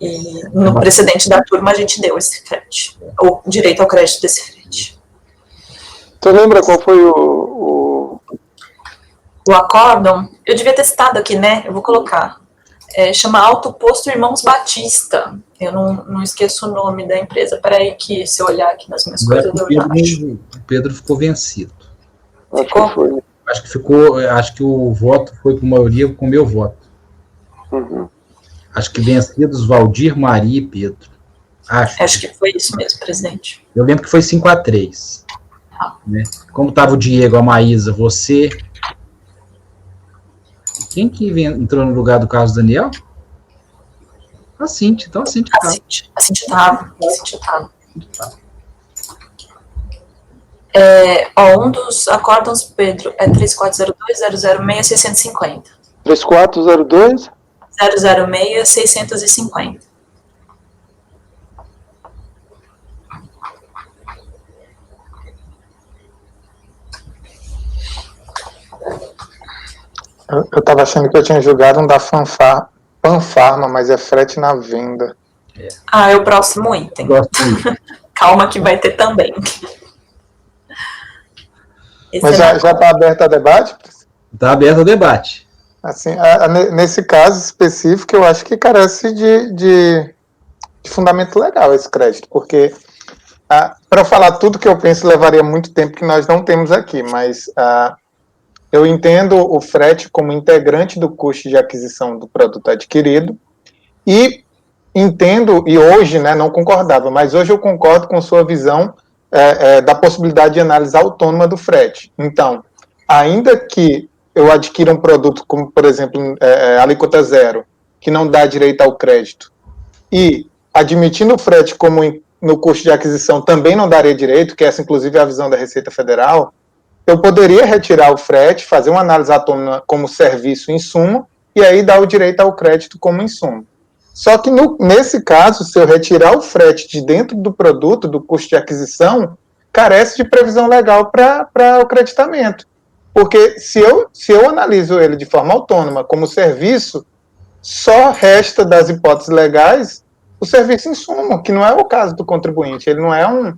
E no precedente da turma a gente deu esse frete, o direito ao crédito desse frete. Você lembra qual foi o acórdão? Eu devia ter citado aqui, né? Eu vou colocar. Chama Alto Posto Irmãos Batista. Eu não esqueço o nome da empresa. Peraí que se eu olhar aqui nas minhas coisas eu já acho. O Pedro ficou vencido. Ficou? Acho que o voto foi por maioria com o meu voto. Uhum. Acho que vencidos Valdir, Maria e Pedro. Acho que foi isso mesmo, presidente. Eu lembro que foi 5-3. Né? Como estava o Diego, a Maísa, você... Quem que entrou no lugar do Carlos Daniel? A Cíntia. Então a Cíntia estava. A Cíntia estava. Um dos acórdãos, Pedro, é 3402-006-650. 3402? 006-650. Eu estava achando que eu tinha julgado um da Panfarma, mas é frete na venda. É o próximo item. Calma que vai ter também. Mas já está aberto a debate? Está aberto a debate. Assim, nesse caso específico, eu acho que carece de fundamento legal esse crédito, porque para falar tudo que eu penso levaria muito tempo que nós não temos aqui, mas eu entendo o frete como integrante do custo de aquisição do produto adquirido e entendo, e hoje não concordava, mas hoje eu concordo com sua visão da possibilidade de análise autônoma do frete. Então, ainda que eu adquira um produto como, por exemplo, alíquota zero, que não dá direito ao crédito, e admitindo o frete como no custo de aquisição também não daria direito, que essa inclusive é a visão da Receita Federal, eu poderia retirar o frete, fazer uma análise autônoma como serviço insumo, e aí dar o direito ao crédito como insumo. Só que nesse caso, se eu retirar o frete de dentro do produto, do custo de aquisição, carece de previsão legal para o creditamento. Porque se eu analiso ele de forma autônoma como serviço, só resta das hipóteses legais o serviço insumo, que não é o caso do contribuinte, ele não é um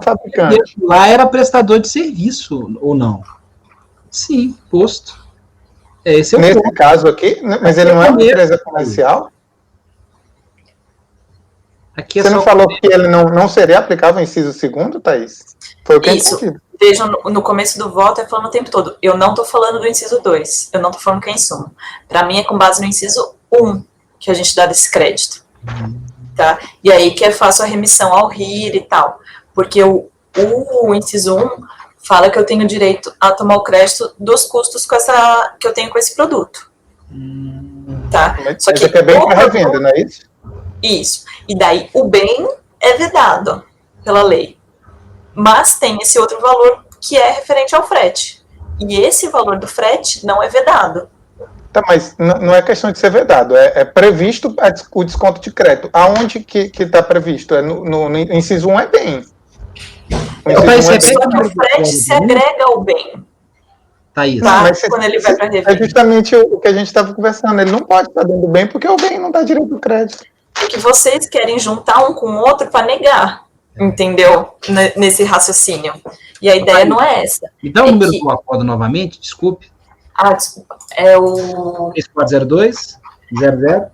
fabricante. Lá era prestador de serviço, ou não? Sim, posto. Esse é o Nesse ponto. caso aqui, mas ele não é uma empresa comercial? Aqui Você não falou que ele não seria aplicável ao inciso 2º, Thaís? Foi o que eu entendi. Vejam, no começo do voto falando o tempo todo, eu não estou falando do inciso 2, eu não estou falando que é insumo. Para mim é com base no inciso 1 que a gente dá desse crédito. Tá? E aí que é fácil a remissão ao RIR e tal. Porque o inciso 1 fala que eu tenho direito a tomar o crédito dos custos que eu tenho com esse produto. Tá? Só que é bem para revenda, não é isso? Isso. E daí o bem é vedado pela lei. Mas tem esse outro valor que é referente ao frete. E esse valor do frete não é vedado. Tá, mas não é questão de ser vedado, é previsto o desconto de crédito. Aonde que está previsto? No inciso 1 é bem. O inciso 1 é bem. Só que o frete se agrega ao bem. Thaís. Tá? Mas Quando ele vai para revenda. é justamente o que a gente estava conversando. Ele não pode estar dando bem porque o bem não dá direito ao crédito. Porque vocês querem juntar um com o outro para negar, entendeu? Nesse raciocínio. E a ideia não é essa. Então, o número do acordo novamente, desculpe. Ah, desculpa. É o 3402 00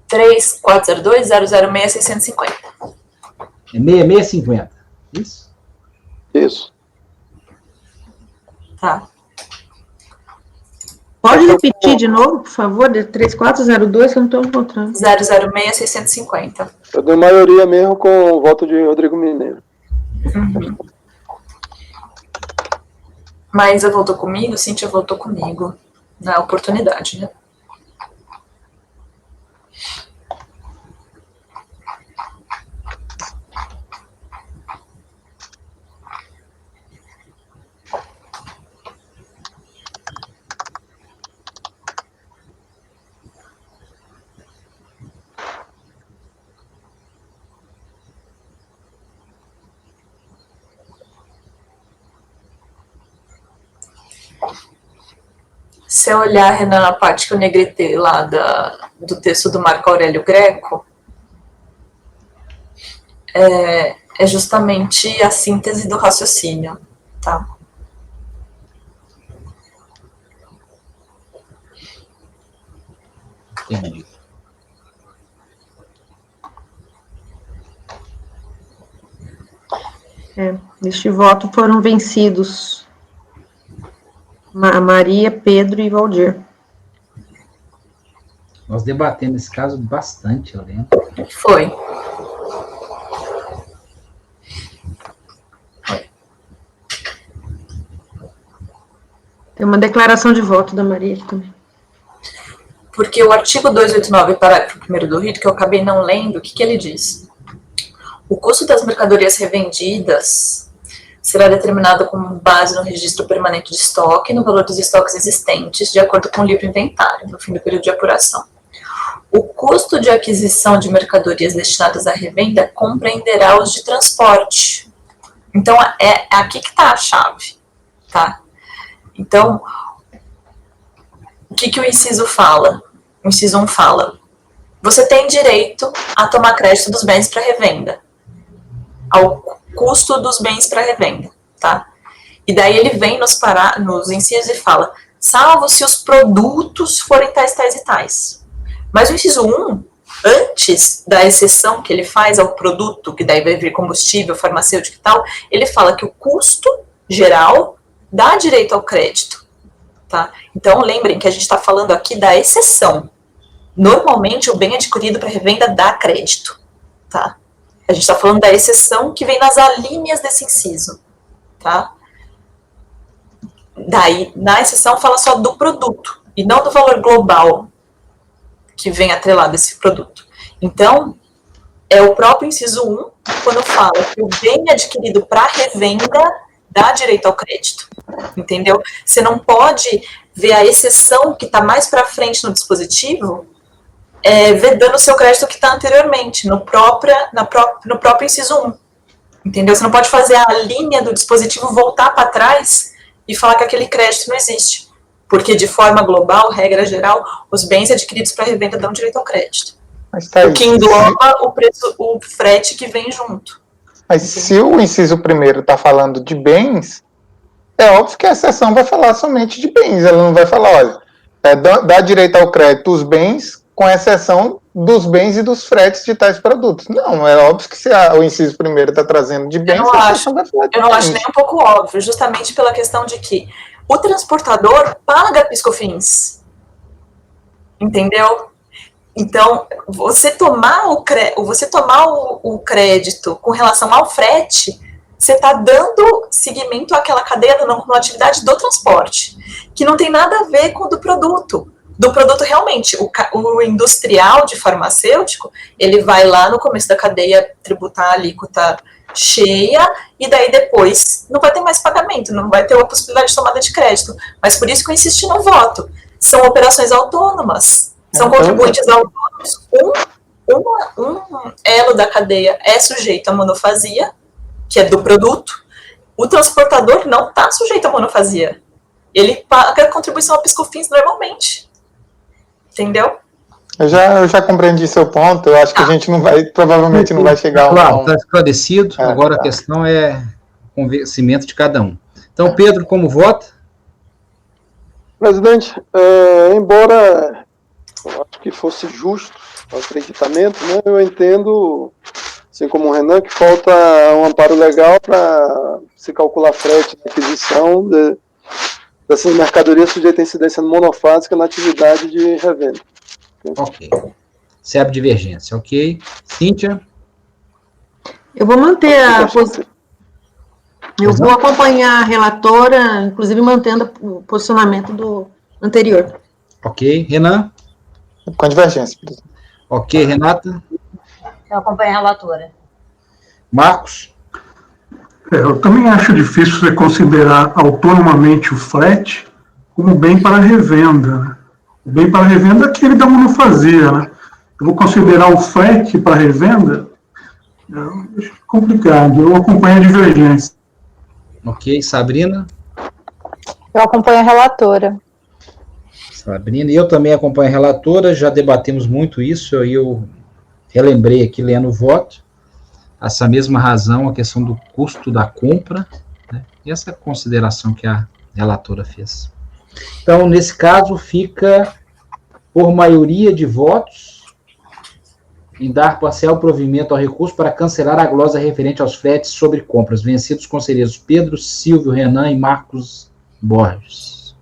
3402 006 650. é 6650. Isso? Isso. Tá. Pode repetir de novo, por favor, de 3402, que eu não estou encontrando. 006 650. Eu dei maioria mesmo com o voto de Rodrigo Mineiro. Uhum. Maísa voltou comigo, Cíntia voltou comigo. Na oportunidade, né? Se eu olhar, Renan, na parte que eu negritei lá do texto do Marco Aurélio Greco, é justamente a síntese do raciocínio, tá? Entendi. Neste voto foram vencidos Maria, Pedro e Valdir. Nós debatemos esse caso bastante, eu lembro. Foi. Tem uma declaração de voto da Maria aqui também. Porque o artigo 289, parágrafo 1º do rito, que eu acabei não lendo, o que ele diz? O custo das mercadorias revendidas será determinado com base no registro permanente de estoque e no valor dos estoques existentes, de acordo com o livre inventário, no fim do período de apuração. O custo de aquisição de mercadorias destinadas à revenda compreenderá os de transporte. Então, é aqui que está a chave, tá? Então, o que o inciso fala? O inciso 1 fala: você tem direito a tomar crédito dos bens para revenda, ao custo dos bens para revenda, tá? E daí ele vem nos incisos e fala: salvo se os produtos forem tais, tais e tais. Mas o inciso 1, antes da exceção que ele faz ao produto, que daí vai vir combustível, farmacêutico e tal, ele fala que o custo geral dá direito ao crédito, tá? Então, lembrem que a gente está falando aqui da exceção. Normalmente, o bem adquirido para revenda dá crédito, tá? A gente está falando da exceção que vem nas alíneas desse inciso, tá? Daí, na exceção, fala só do produto, e não do valor global que vem atrelado a esse produto. Então, é o próprio inciso 1, quando fala que o bem adquirido para revenda dá direito ao crédito, entendeu? Você não pode ver a exceção que está mais para frente no dispositivo vedando o seu crédito que está anteriormente, no próprio inciso 1, entendeu? Você não pode fazer a linha do dispositivo voltar para trás e falar que aquele crédito não existe, porque de forma global, regra geral, os bens adquiridos para revenda dão direito ao crédito. Mas tá aí, o que engloba o frete que vem junto. Mas se o inciso 1º está falando de bens, é óbvio que a exceção vai falar somente de bens. Ela não vai falar, olha, dá direito ao crédito os bens, com exceção dos bens e dos fretes de tais produtos. Não, é óbvio que se o inciso 1º está trazendo de bens, eu não acho nem um pouco óbvio, justamente pela questão de que o transportador paga PIS/COFINS, entendeu? Então, você tomar o crédito com relação ao frete, você está dando seguimento àquela cadeia da não cumulatividade do transporte, que não tem nada a ver com o do produto. Do produto, realmente, o industrial de farmacêutico, ele vai lá no começo da cadeia tributar a alíquota cheia, e daí depois não vai ter mais pagamento, não vai ter a possibilidade de tomada de crédito. Mas por isso que eu insisti no voto. são operações autônomas, são contribuintes autônomos. Um elo da cadeia é sujeito à monofasia, que é do produto. O transportador não está sujeito à monofasia. Ele paga contribuição a PiscoFins normalmente. Entendeu? Eu já compreendi seu ponto. Eu acho que a gente provavelmente não vai chegar ao... Claro, está esclarecido. Agora a questão é o convencimento de cada um. Então, Pedro, como vota? Presidente, embora eu acho que fosse justo o acreditamento, né, eu entendo, assim como o Renan, que falta um amparo legal para se calcular frete na aquisição dessas mercadorias sujeitas à incidência monofásica na atividade de revenda. Ok. Serve divergência, ok. Cíntia? Eu vou manter eu vou acompanhar a relatora, inclusive mantendo o posicionamento do anterior. Ok. Renan? Com divergência. Ok. Renata? Eu acompanho a relatora. Marcos? Eu também acho difícil você considerar autonomamente o frete como bem para revenda, né? O bem para revenda é aquele da monofasia, né? Eu vou considerar o frete para revenda? Eu acho complicado. Eu acompanho a divergência. Ok. Sabrina? Eu acompanho a relatora. Sabrina, e eu também acompanho a relatora, já debatemos muito isso, aí eu relembrei aqui lendo o voto, essa mesma razão, a questão do custo da compra, né, e essa consideração que a relatora fez. Então, nesse caso, fica por maioria de votos em dar parcial provimento ao recurso para cancelar a glosa referente aos fretes sobre compras. Vencidos conselheiros Pedro, Silvio, Renan e Marcos Borges.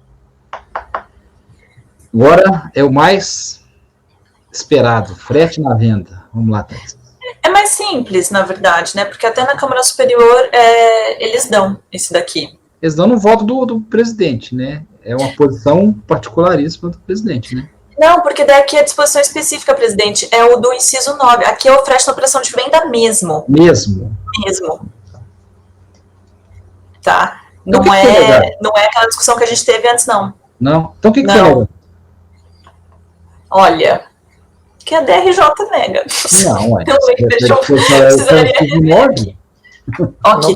Agora é o mais esperado, frete na venda. Vamos lá, Thais. É mais simples, na verdade, né? Porque até na Câmara Superior eles dão esse daqui. Eles dão no voto do presidente, né? É uma posição particularíssima do presidente, né? Não, porque daqui é a disposição específica, presidente, é o do inciso 9. Aqui é o frete na operação de venda mesmo. Mesmo. Tá? Então, Não é aquela discussão que a gente teve antes, não. Não? Então o que foi legal? Olha, que a DRJ nega. Não, ué.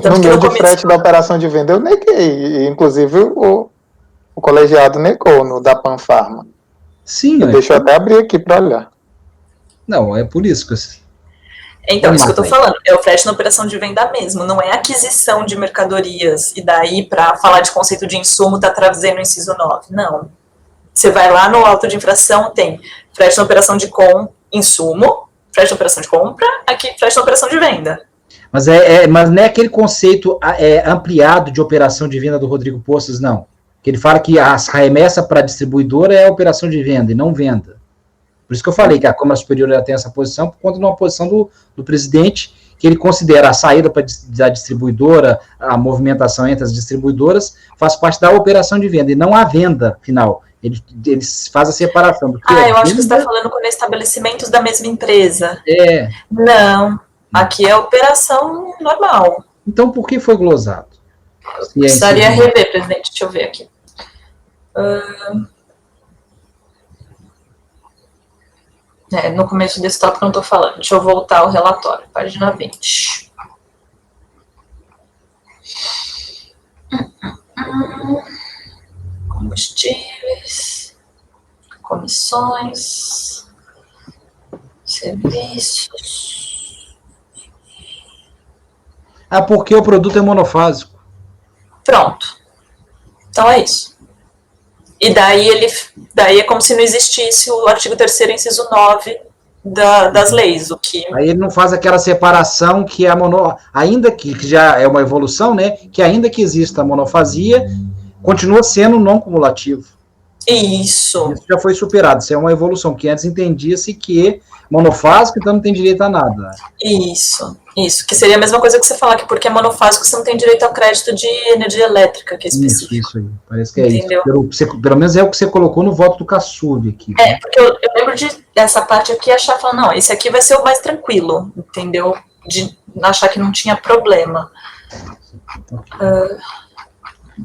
No meu de frete da operação de venda eu neguei, inclusive o colegiado negou no da Panfarma. Sim. Deixa eu até abrir aqui para olhar. Não, é por isso que Então, isso que eu tô falando, é o frete na operação de venda mesmo, não é aquisição de mercadorias, e daí, para falar de conceito de insumo, tá trazendo o inciso 9. Não. Você vai lá no auto de infração, tem frete na operação de insumo, frete na operação de compra, aqui frete na operação de venda. Mas não é aquele conceito ampliado de operação de venda do Rodrigo Postos, não. Que ele fala que a remessa para a distribuidora é a operação de venda e não venda. Por isso que eu falei que a Câmara Superior ela tem essa posição, por conta de uma posição do presidente, que ele considera a saída da distribuidora, a movimentação entre as distribuidoras, faz parte da operação de venda, e não a venda final. Eles fazem a separação. Eu acho que você está falando com estabelecimentos da mesma empresa. Não, aqui é operação normal. Então, por que foi glosado? Precisaria rever, presidente, deixa eu ver aqui. No começo desse tópico eu não estou falando. Deixa eu voltar ao relatório, página 20. Combustíveis, comissões, serviços. Porque o produto é monofásico. Pronto. Então é isso. E daí é como se não existisse o artigo 3º, inciso 9 das leis. Aí ele não faz aquela separação que ainda que já é uma evolução, né? Que ainda que exista a monofasia, continua sendo não cumulativo. Isso já foi superado, isso é uma evolução, porque antes entendia-se que monofásico, então não tem direito a nada. Isso, que seria a mesma coisa que você falar que porque é monofásico você não tem direito ao crédito de energia elétrica, que é específico. Isso aí, parece que é entendeu? Isso. Pelo menos é o que você colocou no voto do Caçude aqui. Porque eu lembro dessa parte aqui achar, falar, não, esse aqui vai ser o mais tranquilo, entendeu? De achar que não tinha problema.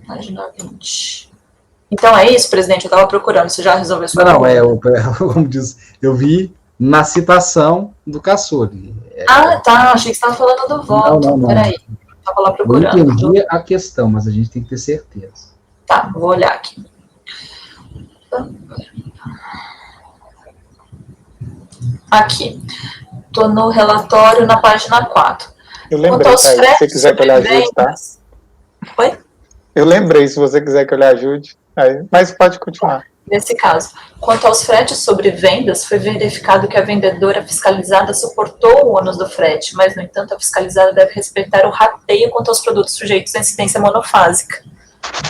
Página 20. Então é isso, presidente, eu estava procurando, você já resolveu sua Não, pergunta? como diz, eu vi na citação do Cassoli. Ah, tá, achei que você estava falando do voto. Não. Peraí, estava lá Eu procurando. entendi a questão, mas a gente tem que ter certeza. Tá, vou olhar aqui. Aqui, estou no relatório na página 4. Eu Quanto lembrei, aos tá aí, se você fretes quiser que eu lhe sobre ajude, tá? vendas... Oi? Eu lembrei, se você quiser que eu lhe ajude. Aí, mas pode continuar. Nesse caso, quanto aos fretes sobre vendas, foi verificado que a vendedora fiscalizada suportou o ônus do frete, mas, no entanto, a fiscalizada deve respeitar o rateio quanto aos produtos sujeitos à incidência monofásica.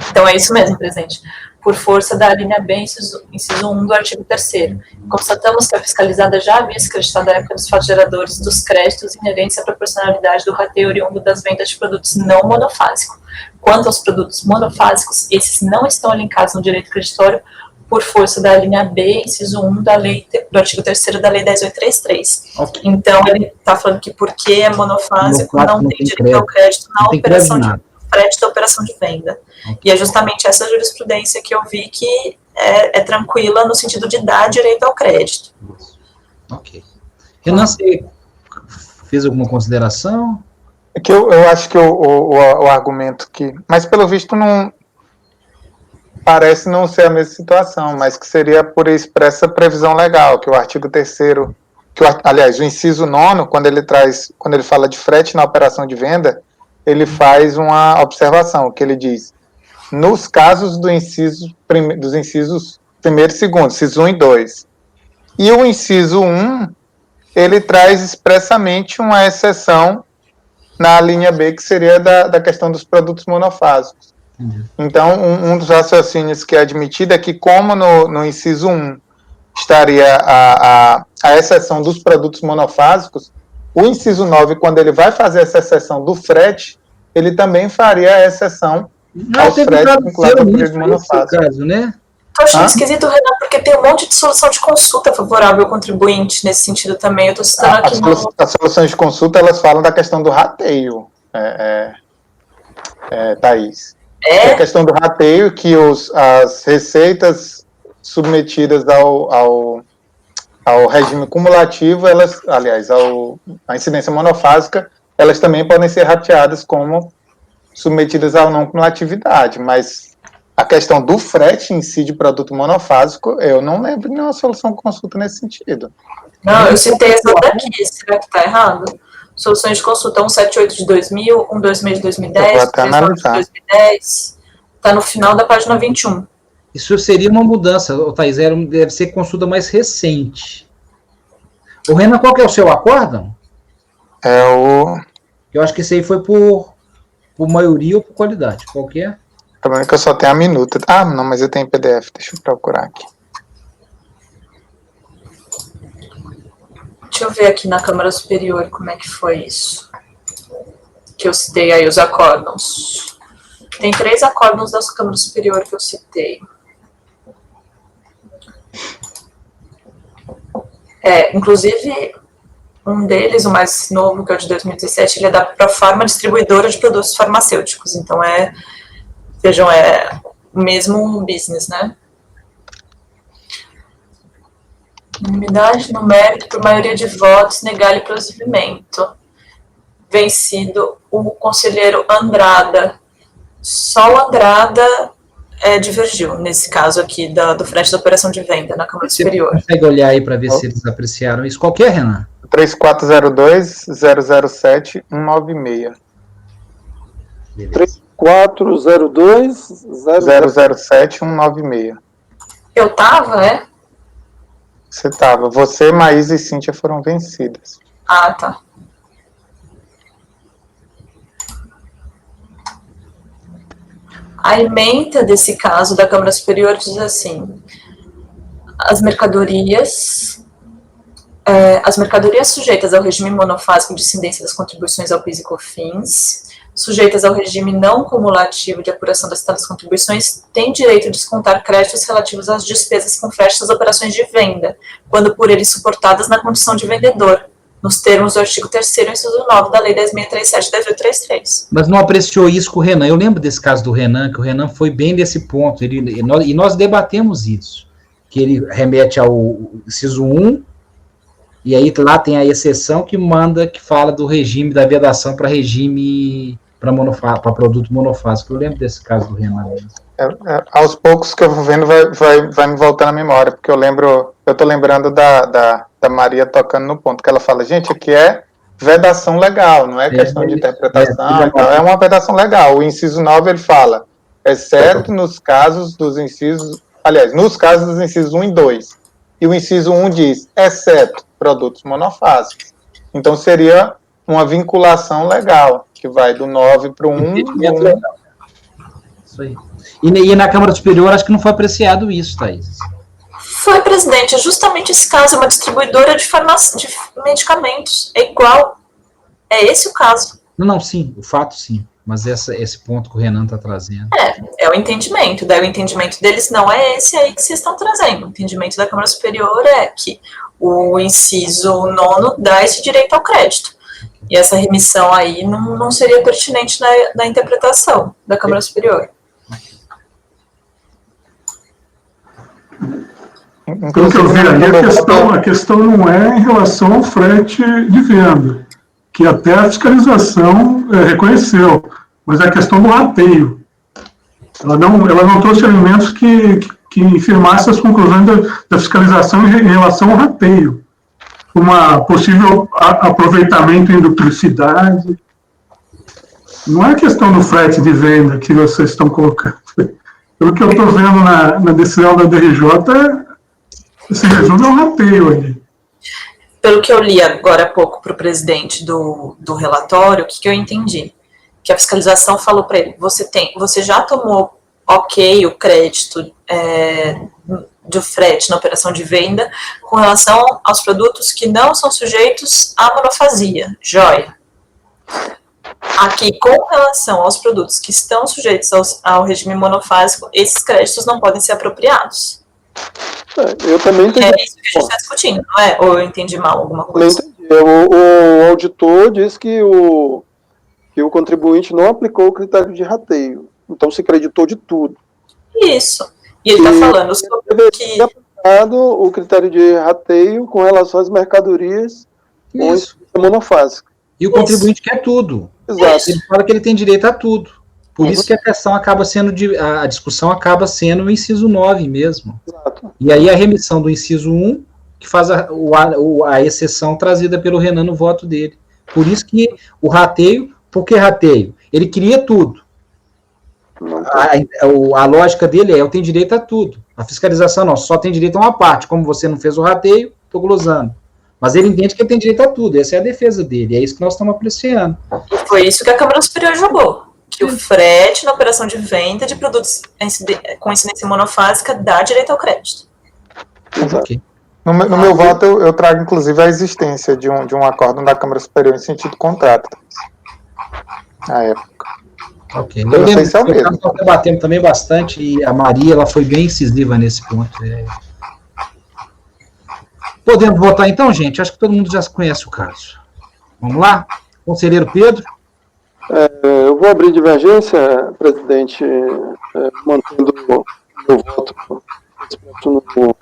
Então, é isso mesmo, presidente. Por força da linha B, inciso 1 do artigo 3º. Constatamos que a fiscalizada já havia se creditado à época dos fatos geradores dos créditos inerentes à proporcionalidade do rateio oriundo das vendas de produtos não monofásicos. Quanto aos produtos monofásicos, esses não estão alinhados no direito creditório por força da linha B, inciso 1 da lei, do artigo 3º da lei 10.833. Ok. Então, ele está falando que porque é monofásico, não tem direito ao crédito na Não tem operação crédito de frete da operação de venda. E é justamente essa jurisprudência que eu vi que é tranquila no sentido de dar direito ao crédito. Ok. Renan, você fez alguma consideração? É que eu acho que o argumento que... Mas, pelo visto, não parece não ser a mesma situação, mas que seria por expressa previsão legal, que o artigo 3º, aliás, o inciso 9º, quando ele fala de frete na operação de venda, ele faz uma observação, que ele diz, nos casos dos incisos 1º e 2º, inciso 1 e 2. E o inciso 1, ele traz expressamente uma exceção na linha B, que seria da questão dos produtos monofásicos. Então, um dos raciocínios que é admitido é que, como no inciso 1 estaria a exceção dos produtos monofásicos, o inciso 9, quando ele vai fazer essa exceção do frete, ele também faria a exceção aos fretes vinculados ao período monofásico. Caso, né? Tô achando esquisito, Renan, porque tem um monte de solução de consulta favorável ao contribuinte nesse sentido também. Eu tô citando aqui As soluções de consulta, elas falam da questão do rateio, Thaís. A questão do rateio, que as receitas submetidas ao regime cumulativo, a incidência monofásica, elas também podem ser rateadas como submetidas à não cumulatividade, mas a questão do frete em si de produto monofásico, eu não lembro de nenhuma solução de consulta nesse sentido. Não, eu citei essa daqui, será que está errado? Soluções de consulta 178 de 2000, 126 de 2010, 39 de 2010, está no final da página 21. Isso seria uma mudança, Thaís, deve ser consulta mais recente. O Renan, qual que é o seu acórdão? Eu acho que esse aí foi por maioria ou por qualidade, qual que é? O problema é que eu só tenho a minuta. Ah, não, mas eu tenho PDF, deixa eu procurar aqui. Deixa eu ver aqui na Câmara Superior como é que foi isso. Que eu citei aí os acórdãos. Tem 3 acórdãos da Câmara Superior que eu citei. Inclusive, um deles, o mais novo, que é o de 2017, ele é da Profarma Distribuidora de Produtos Farmacêuticos. Então, vejam, é o mesmo business, né? Unanimidade no mérito por maioria de votos, negar-lhe prosseguimento. Vencido o conselheiro Andrada. Só o Andrada divergiu, nesse caso aqui, do frete da operação de venda na Câmara Superior. Você consegue olhar aí para ver se eles apreciaram isso? Qual que é, Renan? 3402-007-196. 3402-007-196. Eu tava, Você tava. Você, Maísa e Cíntia foram vencidas. Ah, tá. A ementa desse caso da Câmara Superior diz assim: as mercadorias sujeitas ao regime monofásico de incidência das contribuições ao PIS e COFINS, sujeitas ao regime não cumulativo de apuração das tais contribuições, têm direito de descontar créditos relativos às despesas com frete das operações de venda, quando por eles suportadas na condição de vendedor, nos termos do artigo 3º, inciso 9 da Lei 10.637 de 2033. Mas não apreciou isso com o Renan. Eu lembro desse caso do Renan, que o Renan foi bem nesse ponto. E nós debatemos isso, que ele remete ao inciso 1, e aí lá tem a exceção que fala do regime da vedação para regime para produto monofásico. Eu lembro desse caso do Renan mesmo. Aos poucos que eu vou vendo, vai me voltando à memória, porque eu tô lembrando da Maria tocando no ponto, que ela fala, gente, aqui é vedação legal, não é questão de interpretação, é uma vedação legal. O inciso 9, ele fala, exceto nos casos dos incisos, aliás, nos casos dos incisos 1 e 2. E o inciso 1 diz, exceto produtos monofásicos. Então, seria uma vinculação legal, que vai do 9 para o 1. Isso aí. E na Câmara Superior, acho que não foi apreciado isso, Thaís. Foi, presidente, justamente esse caso, é uma distribuidora de medicamentos, é igual, é esse o caso. Não, sim, o fato sim, mas esse ponto que o Renan está trazendo. É o entendimento, daí o entendimento deles não é esse aí que vocês estão trazendo, o entendimento da Câmara Superior é que o inciso 9º dá esse direito ao crédito, e essa remissão aí não seria pertinente na interpretação da Câmara Superior. Pelo que eu vi ali, a questão não é em relação ao frete de venda, que até a fiscalização reconheceu, mas é a questão do rateio. Ela não trouxe elementos que infirmassem as conclusões da fiscalização em relação ao rateio. Uma possível aproveitamento em duplicidade. Não é a questão do frete de venda que vocês estão colocando. Pelo que eu estou vendo na decisão da DRJ, se resume ao rateio ali. Pelo que eu li agora há pouco para o presidente do relatório, o que eu entendi? Que a fiscalização falou para ele, você já tomou o crédito do frete na operação de venda com relação aos produtos que não são sujeitos à monofasia, joia. Aqui, com relação aos produtos que estão sujeitos ao regime monofásico, esses créditos não podem ser apropriados. Eu também entendi. É isso que a gente está discutindo, não é? Ou eu entendi mal alguma coisa? O auditor diz que o contribuinte não aplicou o critério de rateio. Então, se creditou de tudo. Isso. E ele está falando sobre que... aplicado o critério de rateio com relação às mercadorias com monofásica. E o contribuinte quer tudo. Exato. Ele fala que ele tem direito a tudo. Por isso que a questão acaba sendo, a discussão acaba sendo o inciso 9 mesmo. Exato. E aí a remissão do inciso 1, que faz a exceção trazida pelo Renan no voto dele. Por isso que o rateio, por que rateio? Ele queria tudo. A lógica dele eu tenho direito a tudo. A fiscalização não, só tem direito a uma parte. Como você não fez o rateio, estou glosando. Mas ele entende que ele tem direito a tudo, essa é a defesa dele, é isso que nós estamos apreciando. E foi isso que a Câmara Superior julgou, que o frete na operação de venda de produtos com incidência monofásica dá direito ao crédito. Okay. No meu voto, eu trago, inclusive, a existência de um acórdão da Câmara Superior em sentido contrato. Na época. Ok. Eu não sei se é o mesmo. Nós debatemos também bastante, e a Maria ela foi bem incisiva nesse ponto. Podemos votar então, gente? Acho que todo mundo já conhece o caso. Vamos lá? Conselheiro Pedro? Eu vou abrir divergência, presidente, mantendo o meu voto no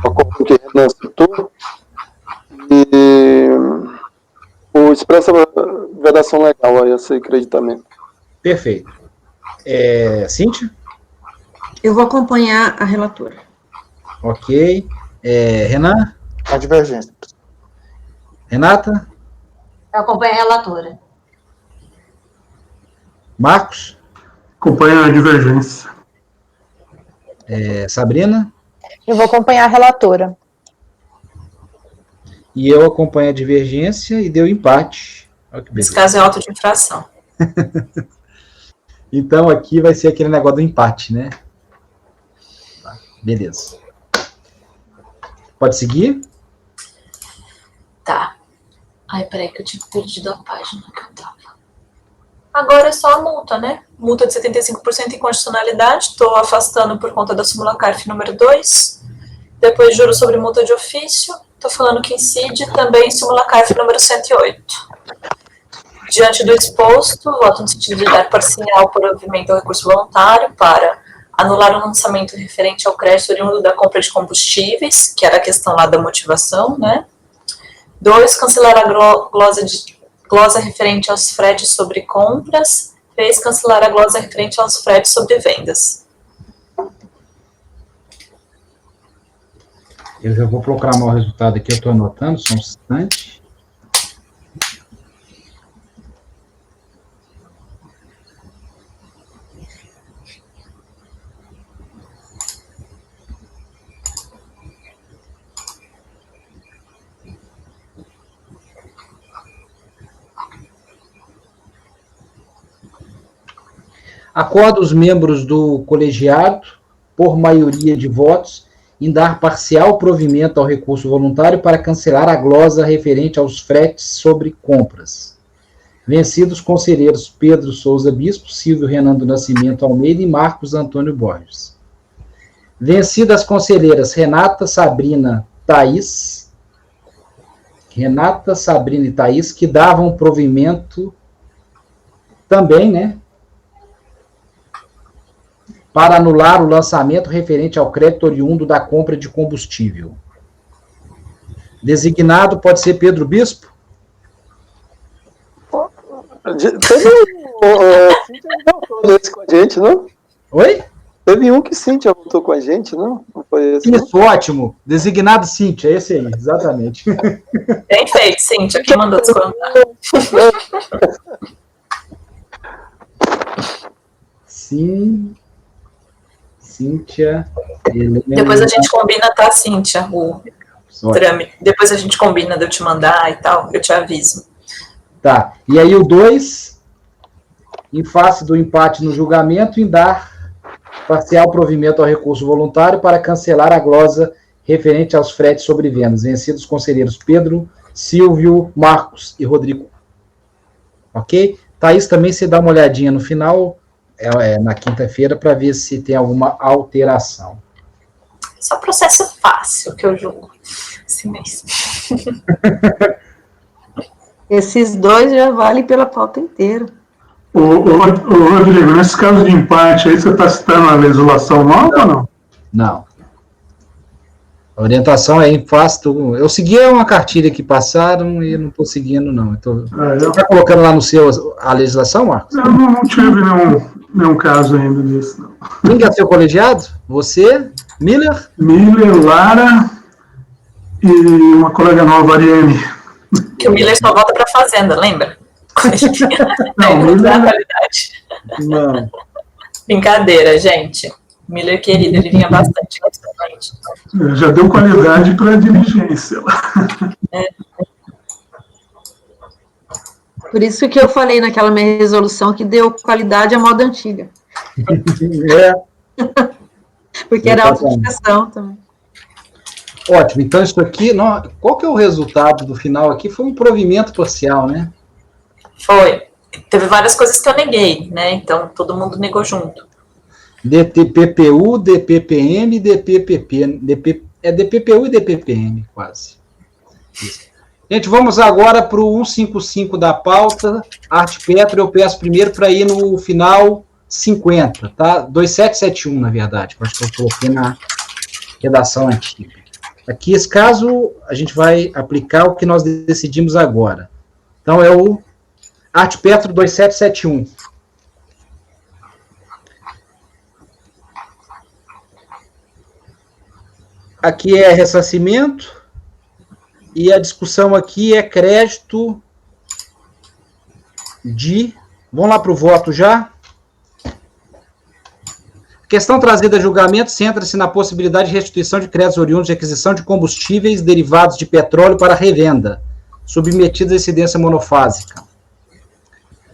acordo que Renan citou, e o expressa vedação legal a esse acreditamento. Perfeito. Cíntia? Eu vou acompanhar a relatora. Ok. Renan? A divergência. Renata? Eu acompanho a relatora. Marcos? Acompanha a divergência. Sabrina? Eu vou acompanhar a relatora. E eu acompanho a divergência e deu empate. Nesse caso é auto de infração. Então aqui vai ser aquele negócio do empate, né? Tá, beleza. Pode seguir? Tá. Ai, peraí que eu tinha perdido a página que eu tava. Agora é só a multa, né? Multa de 75% em condicionalidade, estou afastando por conta da súmula CARF número 2. Depois juros sobre multa de ofício, Estou falando que incide também simula CARF número 108. Diante do exposto, voto no sentido de dar parcial provimento ao recurso voluntário para anular o lançamento referente ao crédito oriundo da compra de combustíveis, que era a questão lá da motivação, né? 2, cancelar a glosa referente aos fretes sobre compras. 3, cancelar a glosa referente aos fretes sobre vendas. Eu já vou proclamar o resultado aqui, eu estou anotando, só um instante. Acorda os membros do colegiado, por maioria de votos, em dar parcial provimento ao recurso voluntário para cancelar a glosa referente aos fretes sobre compras. Vencidos conselheiros Pedro Souza Bispo, Silvio Renan do Nascimento Almeida e Marcos Antônio Borges. Vencidas conselheiras Renata, Sabrina e Thaís, que davam provimento também, né? Para anular o lançamento referente ao crédito oriundo da compra de combustível. Designado pode ser Pedro Bispo? Teve com a gente, não? Oi? Teve um que Cíntia votou com a gente, não? Não foi esse? Isso, ótimo. Designado Cíntia, esse aí, exatamente. Bem feito, Cíntia, que mandou descontar. Cíntia. Depois a gente combina, tá, Cíntia? O trâmite. Depois a gente combina de eu te mandar e tal, eu te aviso. Tá. E aí o 2, em face do empate no julgamento, em dar parcial provimento ao recurso voluntário para cancelar a glosa referente aos fretes sobre vendas. Vencidos conselheiros Pedro, Silvio, Marcos e Rodrigo. Ok? Thaís, também você dá uma olhadinha no final, na quinta-feira, para ver se tem alguma alteração. Só processo fácil que eu julgo. Assim mesmo. Esses 2 já valem pela pauta inteira. Ô, Rodrigo, nesse caso de empate aí, você está citando a legislação nova ou não? Não. A orientação é em face do... Eu segui uma cartilha que passaram e não estou seguindo, não. Você está colocando lá no seu a legislação, Marcos? Eu não tive nenhum caso ainda nisso, não. Quem que é seu colegiado? Você? Miller? Miller, Lara e uma colega nova, Ariane. Que o Miller só volta para fazenda, lembra? Não, Miller... Não. Brincadeira, gente. Miller, querido, ele vinha bastante. Já deu qualidade para a diligência. Por isso que eu falei naquela minha resolução que deu qualidade à moda antiga. Porque era autoexpressão também. Ótimo, então isso aqui, qual que é o resultado do final aqui? Foi um provimento parcial, né? Foi. Teve várias coisas que eu neguei, né? Então, todo mundo negou junto. DPPU, DPPM, DPPP. DPPU e DPPM, quase. Isso. Gente, vamos agora para o 155 da pauta. Arte Petro, eu peço primeiro para ir no final 50, tá? 2771, na verdade. Acho que eu coloquei na redação antiga. Aqui, esse caso, a gente vai aplicar o que nós decidimos agora. Então, é o Arte Petro 2771. Aqui é ressarcimento, e a discussão aqui é crédito de... Vamos lá para o voto já? A questão trazida a julgamento centra-se na possibilidade de restituição de créditos oriundos de aquisição de combustíveis derivados de petróleo para revenda, submetidos à incidência monofásica.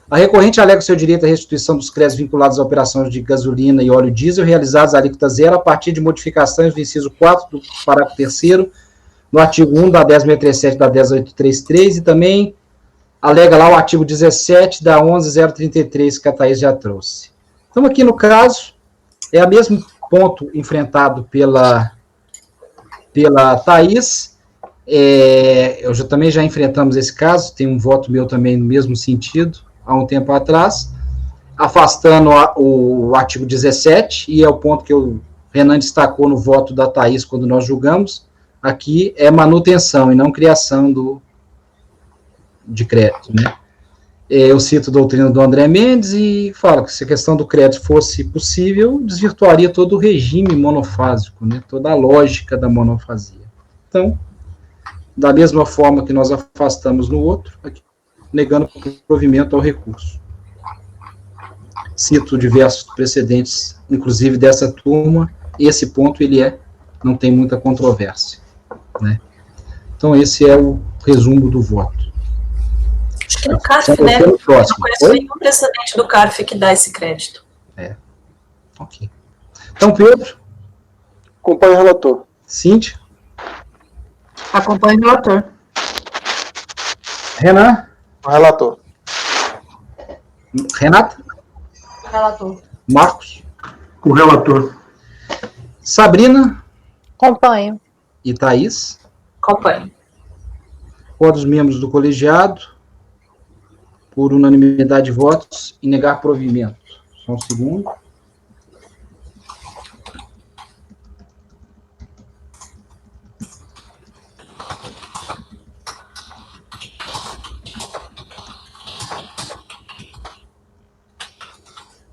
A recorrente alega seu direito à restituição dos créditos vinculados a operações de gasolina e óleo diesel realizados à alíquota zero a partir de modificações do inciso 4 do parágrafo 3º, no artigo 1 da 10.637 da 10.833, e também alega lá o artigo 17 da 11.033 que a Thaís já trouxe. Então, aqui no caso, é o mesmo ponto enfrentado pela Thaís, Também já enfrentamos esse caso, tem um voto meu também no mesmo sentido, há um tempo atrás, afastando o artigo 17, e é o ponto que o Renan destacou no voto da Thaís quando nós julgamos, aqui é manutenção e não criação de crédito, né? Eu cito a doutrina do André Mendes e falo que se a questão do crédito fosse possível, desvirtuaria todo o regime monofásico, né? Toda a lógica da monofasia. Então, da mesma forma que nós afastamos no outro, aqui, negando provimento ao recurso. Cito diversos precedentes, inclusive dessa turma, esse ponto não tem muita controvérsia, né? Então, esse é o resumo do voto. Acho que no CARF, né? Eu não conheço nenhum precedente do CARF que dá esse crédito. Ok. Então, Pedro? Acompanhe o relator. Cíntia? Acompanhe o relator. Renan? O relator. Renata? Relator. Marcos? Com o relator. Sabrina? Acompanho. E Thaís? Acompanho. Qual dos membros do colegiado, por unanimidade de votos, e negar provimento? Só um segundo.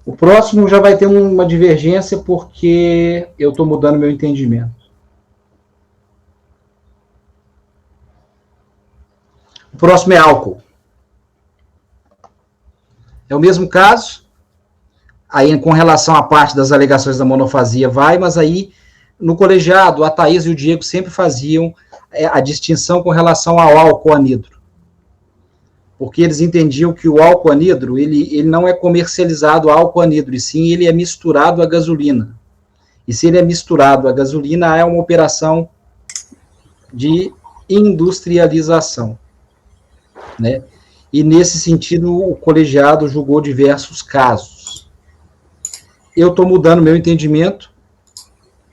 O próximo já vai ter uma divergência porque eu estou mudando meu entendimento. O próximo é álcool. É o mesmo caso, aí com relação à parte das alegações da monofasia mas aí no colegiado a Thaís e o Diego sempre faziam a distinção com relação ao álcool anidro. Porque eles entendiam que o álcool anidro, ele não é comercializado álcool anidro, e sim ele é misturado à gasolina. E se ele é misturado à gasolina, é uma operação de industrialização, né? E nesse sentido, o colegiado julgou diversos casos. Eu estou mudando meu entendimento,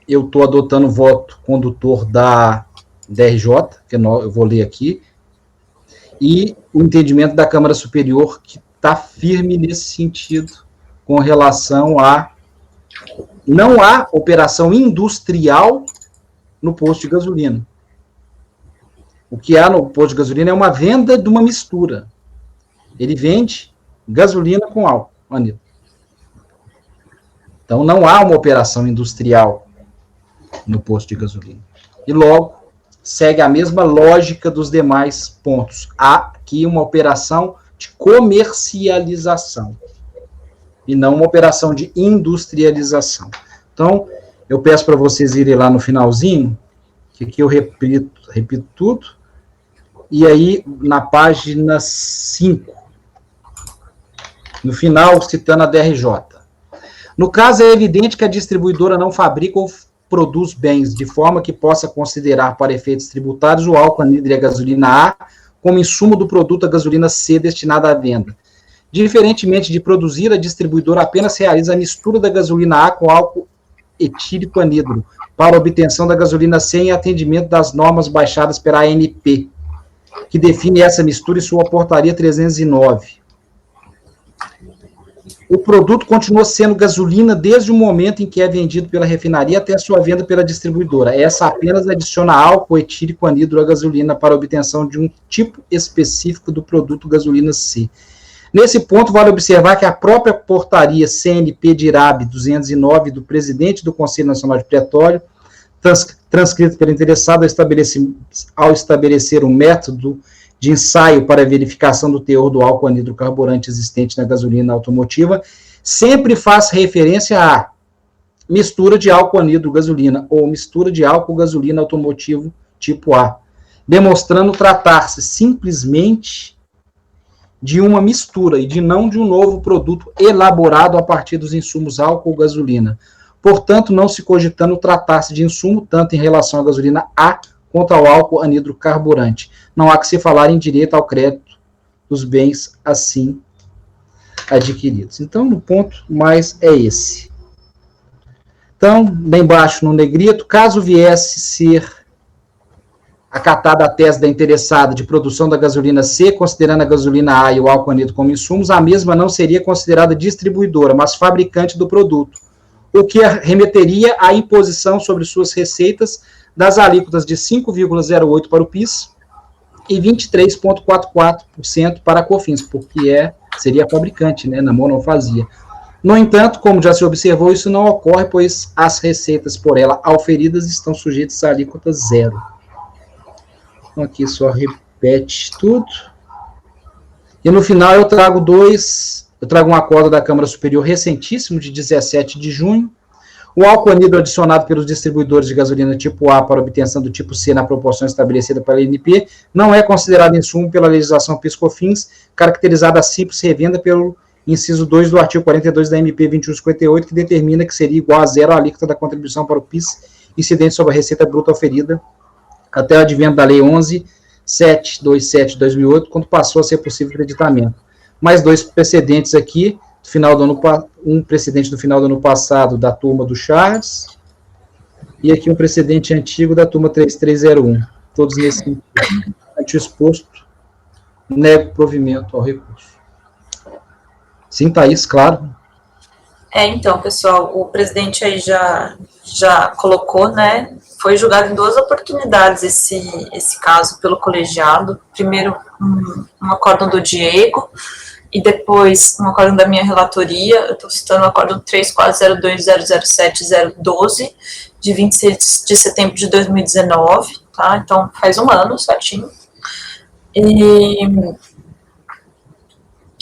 eu estou adotando o voto condutor da RJ, que eu vou ler aqui, e o entendimento da Câmara Superior, que está firme nesse sentido, com relação a não há operação industrial no posto de gasolina. O que há no posto de gasolina é uma venda de uma mistura. Ele vende gasolina com álcool anidro. Então, não há uma operação industrial no posto de gasolina. E logo, segue a mesma lógica dos demais pontos. Há aqui uma operação de comercialização e não uma operação de industrialização. Então, eu peço para vocês irem lá no finalzinho, que aqui eu repito tudo, e aí na página 5, no final, citando a DRJ. No caso, é evidente que a distribuidora não fabrica ou produz bens de forma que possa considerar para efeitos tributários o álcool anidro e a gasolina A como insumo do produto a gasolina C destinada à venda. Diferentemente de produzir, a distribuidora apenas realiza a mistura da gasolina A com álcool etílico anidro para obtenção da gasolina C em atendimento das normas baixadas pela ANP, que define essa mistura em sua portaria 309. O produto continua sendo gasolina desde o momento em que é vendido pela refinaria até a sua venda pela distribuidora. Essa apenas adiciona álcool etílico anidro à gasolina para obtenção de um tipo específico do produto gasolina C. Nesse ponto, vale observar que a própria portaria CNP de IRAB 209 do presidente do Conselho Nacional de Petróleo, transcrito pelo interessado ao estabelecer um método de ensaio para verificação do teor do álcool anidro carburante existente na gasolina automotiva, sempre faz referência a mistura de álcool anidro gasolina ou mistura de álcool gasolina automotivo tipo A, demonstrando tratar-se simplesmente de uma mistura e não de um novo produto elaborado a partir dos insumos álcool ou gasolina. Portanto, não se cogitando tratar-se de insumo tanto em relação à gasolina A quanto ao álcool anidro carburante. Não há que se falar em direito ao crédito dos bens assim adquiridos. Então, o ponto mais é esse. Então, bem embaixo no negrito, caso viesse ser acatada a tese da interessada de produção da gasolina C, considerando a gasolina A e o álcool anidro como insumos, a mesma não seria considerada distribuidora, mas fabricante do produto, o que remeteria à imposição sobre suas receitas das alíquotas de 5,08% para o PIS e 23,44% para a COFINS, porque seria fabricante, né, na monofazia. No entanto, como já se observou, isso não ocorre, pois as receitas por ela auferidas estão sujeitas à alíquota zero. Então, aqui só repete tudo. E no final eu trago um acordo da Câmara Superior recentíssimo, de 17 de junho. O álcool anidro adicionado pelos distribuidores de gasolina tipo A para obtenção do tipo C na proporção estabelecida pela ANP não é considerado insumo pela legislação PIS/COFINS, caracterizada a simples revenda pelo inciso 2 do artigo 42 da MP 2158, que determina que seria igual a zero a alíquota da contribuição para o PIS incidente sobre a receita bruta oferida até o advento da Lei 11.727 de 2008, quando passou a ser possível creditamento. Mais dois precedentes aqui, um precedente do final do ano passado da turma do Charles, e aqui um precedente antigo da turma 3301, todos nesse sentido. Ante o exposto, nego provimento ao recurso. Sim, Thaís, claro. Então, pessoal, o presidente aí já colocou, né, foi julgado em duas oportunidades esse caso pelo colegiado. Primeiro, um acórdão do Diego, e depois um acórdão da minha relatoria. Eu estou citando o acórdão 3402007012, de 26 de setembro de 2019, tá? Então, faz um ano, certinho. E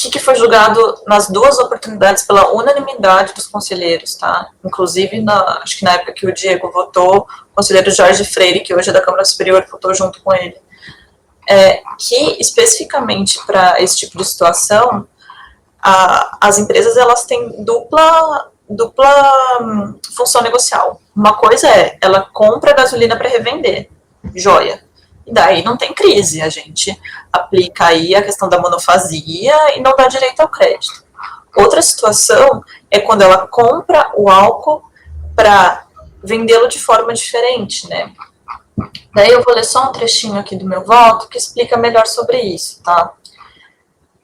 o que foi julgado nas duas oportunidades pela unanimidade dos conselheiros, tá? Inclusive, acho que na época que o Diego votou, o conselheiro Jorge Freire, que hoje é da Câmara Superior, votou junto com ele. Que, especificamente para esse tipo de situação, as empresas elas têm dupla função negocial. Uma coisa ela compra gasolina para revender, joia. E daí não tem crise, a gente aplica aí a questão da monofasia e não dá direito ao crédito. Outra situação é quando ela compra o álcool para vendê-lo de forma diferente, né? Daí eu vou ler só um trechinho aqui do meu voto que explica melhor sobre isso, tá?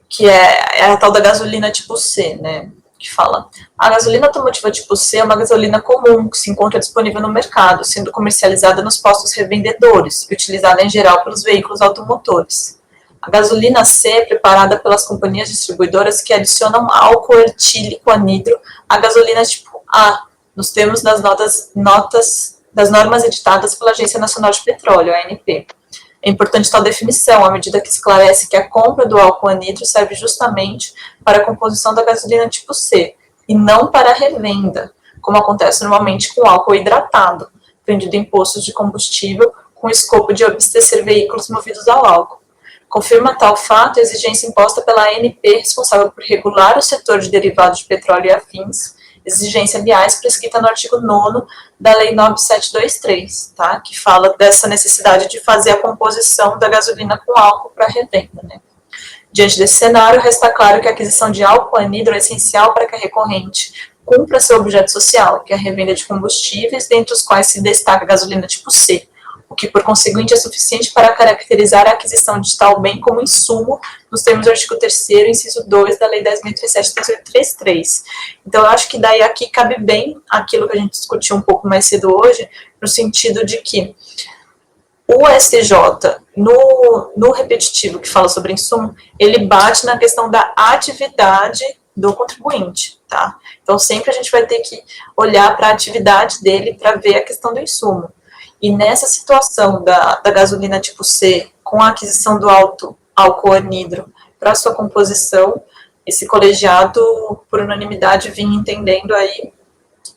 Que é a tal da gasolina tipo C, né? Que fala: a gasolina automotiva tipo C é uma gasolina comum que se encontra disponível no mercado, sendo comercializada nos postos revendedores e utilizada em geral pelos veículos automotores. A gasolina C é preparada pelas companhias distribuidoras que adicionam álcool etílico anidro à gasolina tipo A, nos termos das das normas editadas pela Agência Nacional de Petróleo, a ANP. É importante tal definição, à medida que esclarece que a compra do álcool anidro serve justamente para a composição da gasolina tipo C, e não para a revenda, como acontece normalmente com álcool hidratado, vendido em postos de combustível com o escopo de abastecer veículos movidos ao álcool. Confirma tal fato a exigência imposta pela ANP, responsável por regular o setor de derivados de petróleo e afins, exigência, aliás, prescrita no artigo 9º da Lei 9.723, tá? Que fala dessa necessidade de fazer a composição da gasolina com álcool para revenda, né? Diante desse cenário, resta claro que a aquisição de álcool anidro é essencial para que a recorrente cumpra seu objeto social, que é a revenda de combustíveis, dentre os quais se destaca a gasolina tipo C, o que, por conseguinte, é suficiente para caracterizar a aquisição de tal bem como insumo, nos termos do artigo 3º, inciso 2 da Lei 10.037/2033. Então, eu acho que daí aqui cabe bem aquilo que a gente discutiu um pouco mais cedo hoje, no sentido de que o STJ, no repetitivo que fala sobre insumo, ele bate na questão da atividade do contribuinte, tá? Então, sempre a gente vai ter que olhar para a atividade dele para ver a questão do insumo. E nessa situação da gasolina tipo C, com a aquisição do álcool anidro para sua composição, esse colegiado, por unanimidade, vinha entendendo aí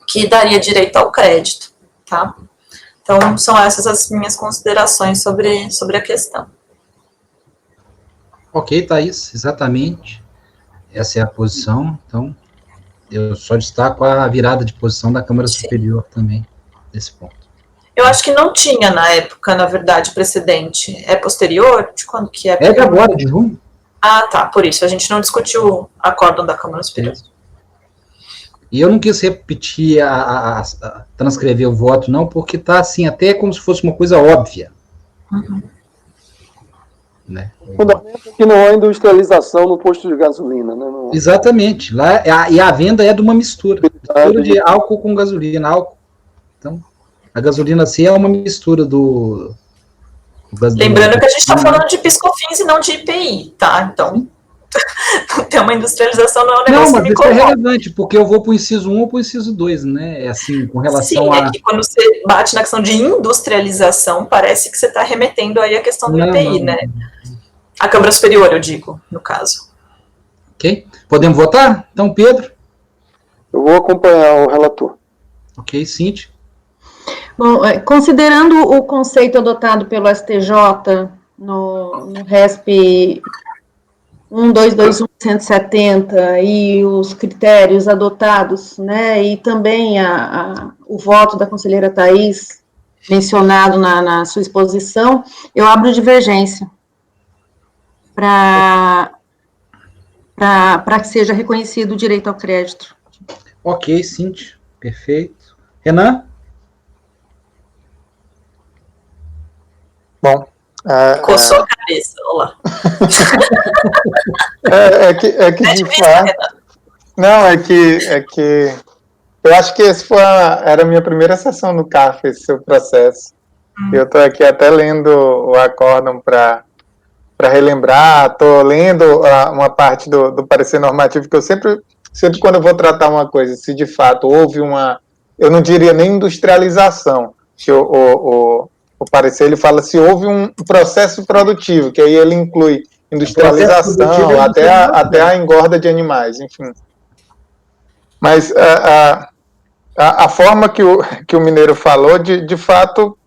que daria direito ao crédito, tá? Então, são essas as minhas considerações sobre a questão. Ok, Thaís, exatamente. Essa é a posição. Então, eu só destaco a virada de posição da Câmara Superior também, nesse ponto. Eu acho que não tinha na época, na verdade, precedente. É posterior? De quando que é? É de agora, de junho. Ah, tá, por isso. A gente não discutiu o acórdão da Câmara Superior. E eu não quis repetir, transcrever o voto, não, porque está assim, até como se fosse uma coisa óbvia. Né? Fundamento que não há industrialização no posto de gasolina, né? Não... Exatamente. Lá, e a venda é de uma mistura de álcool com gasolina. Álcool. Então, a gasolina assim é uma mistura do Lembrando que a gente está falando de PIS/COFINS e não de IPI, tá? Então, não tem uma industrialização, não é um negócio mas que me isso é incomoda. relevante, porque eu vou para o inciso 1 ou para o inciso 2, né? É assim, com relação Sim, é que quando você bate na questão de industrialização, parece que você está remetendo aí a questão do IPI, né? A Câmara Superior, eu digo, no caso. Ok. Podemos votar? Então, Pedro? Eu vou acompanhar o relator. Ok, Cíntia? Bom, considerando o conceito adotado pelo STJ no RESP 1222170 e os critérios adotados, né, e também o voto da conselheira Thaís, mencionado na sua exposição, eu abro divergência para que seja reconhecido o direito ao crédito. Ok, Cíntia. Perfeito. Renan? Bom. Coçou a cabeça, olha lá. É que de fato. Não, é que eu acho que era a minha primeira sessão no CAF, esse seu processo. Eu estou aqui até lendo o acórdão para relembrar, estou lendo uma parte do parecer normativo, que eu sempre quando eu vou tratar uma coisa, se de fato houve eu não diria nem industrialização, que o parecer ele fala se houve um processo produtivo, que aí ele inclui industrialização, até a engorda de animais, enfim. Mas a forma que o Mineiro falou, de fato,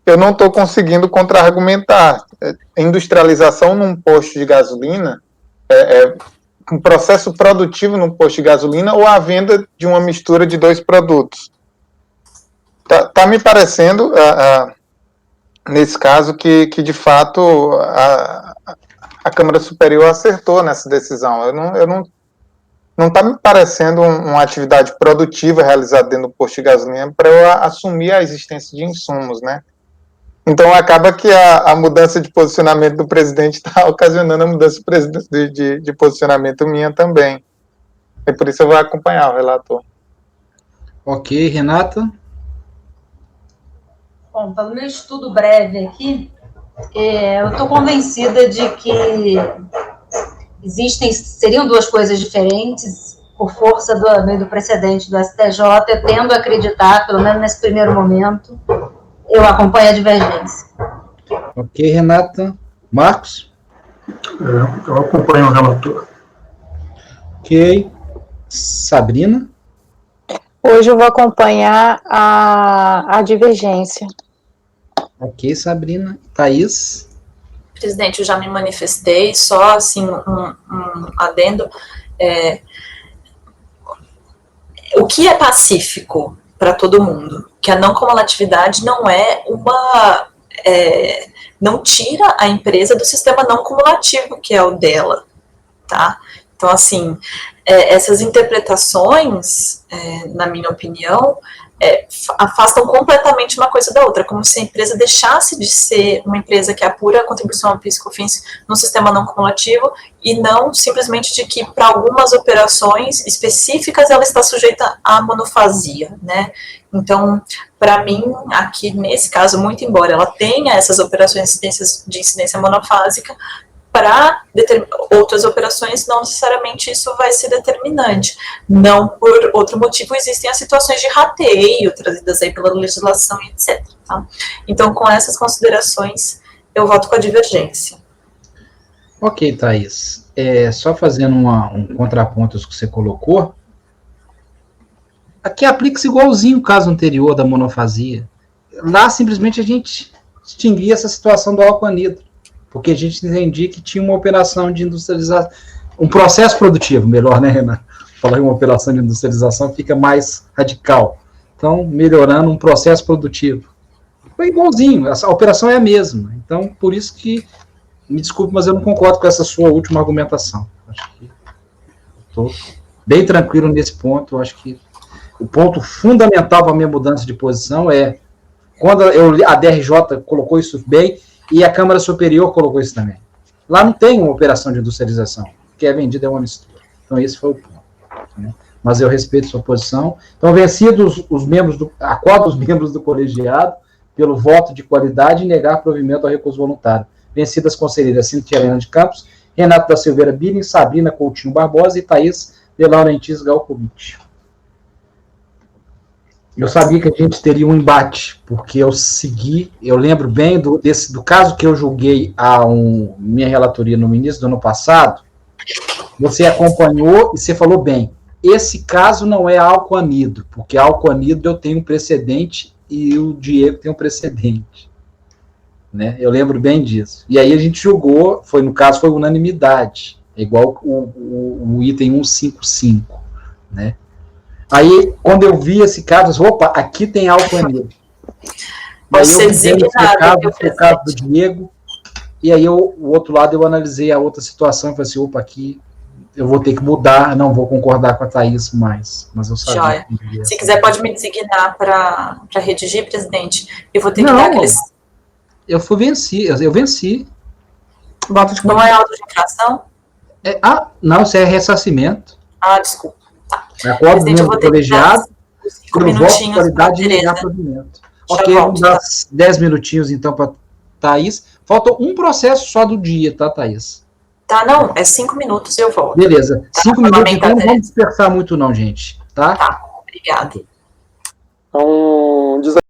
eu não estou conseguindo contra-argumentar. Industrialização num posto de gasolina, um processo produtivo num posto de gasolina ou a venda de uma mistura de dois produtos. Tá me parecendo, nesse caso, que de fato a Câmara Superior acertou nessa decisão. Não está me parecendo uma atividade produtiva realizada dentro do posto de gasolina para eu assumir a existência de insumos, né? Então, acaba que a mudança de posicionamento do presidente está ocasionando a mudança de posicionamento minha também. E por isso eu vou acompanhar o relator. Ok, Renata? Bom, pelo meu estudo breve aqui, eu estou convencida de que seriam duas coisas diferentes, por força do precedente do STJ, eu tendo a acreditar, pelo menos nesse primeiro momento, eu acompanho a divergência. Ok, Renata. Marcos? Eu acompanho o relator. Ok. Sabrina? Hoje eu vou acompanhar a divergência. Ok, Sabrina. Thaís? Presidente, eu já me manifestei, só assim, um adendo. O que é pacífico para todo mundo? Que a não cumulatividade não é não tira a empresa do sistema não cumulativo, que é o dela, tá? Então, assim, essas interpretações, na minha opinião, afastam completamente uma coisa da outra, como se a empresa deixasse de ser uma empresa que apura a contribuição ao PIS/COFINS no sistema não cumulativo e não simplesmente de que para algumas operações específicas ela está sujeita à monofasia, né? Então, para mim, aqui nesse caso, muito embora ela tenha essas operações de incidência monofásica, para outras operações, não necessariamente isso vai ser determinante. Não por outro motivo, existem as situações de rateio trazidas aí pela legislação, etc. Tá? Então, com essas considerações, eu voto com a divergência. Ok, Thaís. Só fazendo um contraponto aos que você colocou, aqui aplica-se igualzinho o caso anterior da monofasia. Lá, simplesmente, a gente distinguia essa situação do álcool anidro, porque a gente entendia que tinha uma operação de industrialização, um processo produtivo, melhor, né, Renan? Falar em uma operação de industrialização fica mais radical. Então, melhorando um processo produtivo. Foi igualzinho, a operação é a mesma. Então, por isso que, me desculpe, mas eu não concordo com essa sua última argumentação. Acho que estou bem tranquilo nesse ponto. Eu acho que o ponto fundamental para a minha mudança de posição quando a DRJ colocou isso bem, E a Câmara Superior colocou isso também. Lá não tem uma operação de industrialização, que é vendida é uma mistura. Então esse foi o ponto. Né? Mas eu respeito sua posição. Então, vencidos os membros a qual dos membros do colegiado, pelo voto de qualidade e negar provimento ao recurso voluntário. Vencidas as conselheiras Cintia Helena de Campos, Renato da Silveira Billing, Sabrina Coutinho Barbosa e Thaís de Laurentiis Galkovic. Eu sabia que a gente teria um embate, porque eu lembro bem do caso que eu julguei minha relatoria no início do ano passado, você acompanhou e você falou bem, esse caso não é álcool anidro, porque álcool anidro eu tenho um precedente e o Diego tem um precedente. Né? Eu lembro bem disso. E aí a gente julgou, no caso foi unanimidade, igual o item 155, né? Aí, quando eu vi esse caso, eu disse, opa, aqui tem álcool anidro. Pode ser designado. O caso do Diego, e aí o outro lado eu analisei a outra situação e falei assim, opa, aqui eu vou ter que mudar, não vou concordar com a Thaís mais. Mas eu sabia. Se quiser, pode me designar para redigir, presidente. Eu vou ter que dar aqueles... Eu venci. Voto de Não é auto de infração? Não, isso é ressarcimento. Desculpa. Tá. É acordo do membro colegiado, pelo voto de qualidade e negar provimento. Ok, vamos dar 10 minutinhos então para Thaís. Falta um processo só do dia, tá, Thaís? Tá, não, é 5 minutos e eu volto. Beleza, 5 minutos, então não vamos dispersar muito não, gente. Tá? Tá, obrigada. Então,